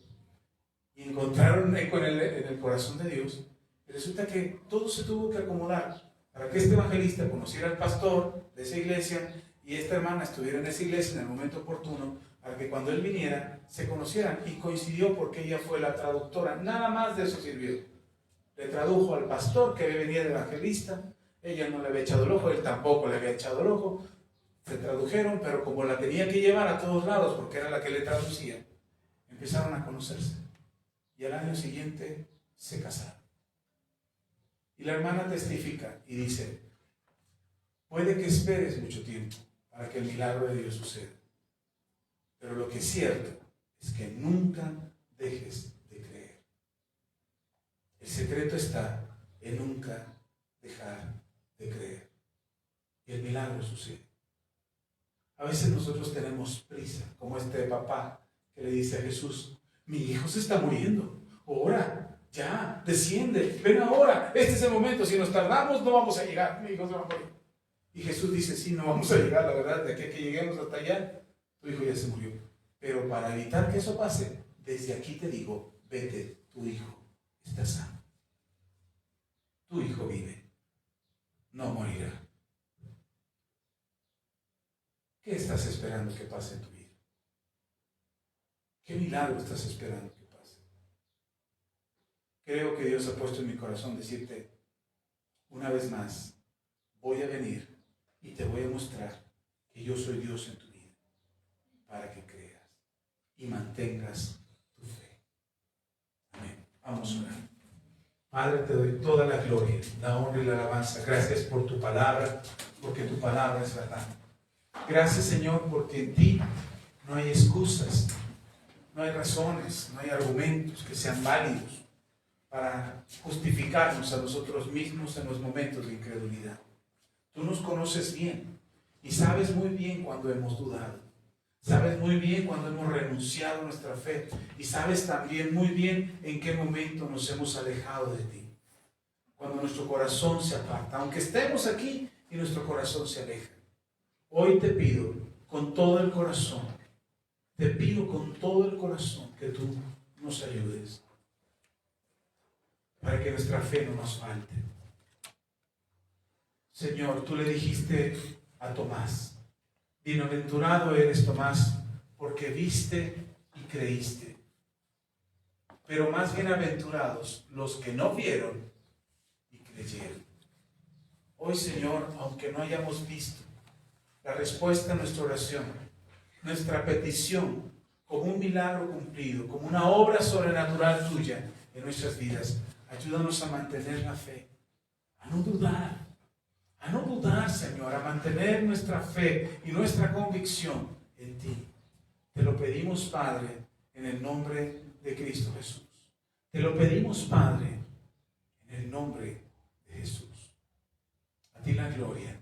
y encontraron eco en el corazón de Dios. Y resulta que todo se tuvo que acomodar para que este evangelista conociera al pastor de esa iglesia y esta hermana estuviera en esa iglesia en el momento oportuno, para que cuando él viniera se conocieran. Y coincidió porque ella fue la traductora, nada más de eso sirvió. Le tradujo al pastor que venía de evangelista, ella no le había echado el ojo, él tampoco le había echado el ojo. Se tradujeron, pero como la tenía que llevar a todos lados porque era la que le traducía, empezaron a conocerse y al año siguiente se casaron. Y la hermana testifica y dice: puede que esperes mucho tiempo para que el milagro de Dios suceda, pero lo que es cierto es que nunca dejes de creer. El secreto está en nunca dejar de creer y el milagro sucede. A veces nosotros tenemos prisa, como este papá que le dice a Jesús: mi hijo se está muriendo, ora, ya, desciende, ven ahora, este es el momento, si nos tardamos no vamos a llegar, mi hijo se va a morir. Y Jesús dice: sí, no vamos a llegar, la verdad, de aquí a que lleguemos hasta allá, tu hijo ya se murió. Pero para evitar que eso pase, desde aquí te digo, vete, tu hijo está sano. Tu hijo vive, no morirá. ¿Qué estás esperando que pase en tu vida? ¿Qué milagro estás esperando que pase? Creo que Dios ha puesto en mi corazón decirte una vez más: voy a venir y te voy a mostrar que yo soy Dios en tu vida, para que creas y mantengas tu fe. Amén. Vamos a orar. Padre, te doy toda la gloria, la honra y la alabanza. Gracias por tu palabra, porque tu palabra es verdad. Gracias, Señor, porque en ti no hay excusas, no hay razones, no hay argumentos que sean válidos para justificarnos a nosotros mismos en los momentos de incredulidad. Tú nos conoces bien y sabes muy bien cuando hemos dudado. Sabes muy bien cuando hemos renunciado a nuestra fe y sabes también muy bien en qué momento nos hemos alejado de ti. Cuando nuestro corazón se aparta, aunque estemos aquí y nuestro corazón se aleja. Hoy te pido con todo el corazón, te pido con todo el corazón que tú nos ayudes para que nuestra fe no nos falte. Señor, tú le dijiste a Tomás: bienaventurado eres, Tomás, porque viste y creíste. Pero más bienaventurados los que no vieron y creyeron. Hoy, Señor, aunque no hayamos visto la respuesta a nuestra oración, nuestra petición, como un milagro cumplido, como una obra sobrenatural tuya en nuestras vidas, ayúdanos a mantener la fe, a no dudar, Señor, a mantener nuestra fe y nuestra convicción en ti. Te lo pedimos, Padre, en el nombre de Cristo Jesús. Te lo pedimos, Padre, en el nombre de Jesús. A ti la gloria.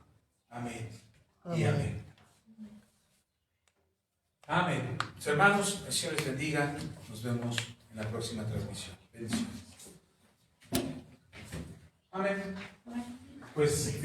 Amén. Y amén. Amén. Mis hermanos, el Señor les bendiga. Nos vemos en la próxima transmisión. Bendiciones. Amén. Pues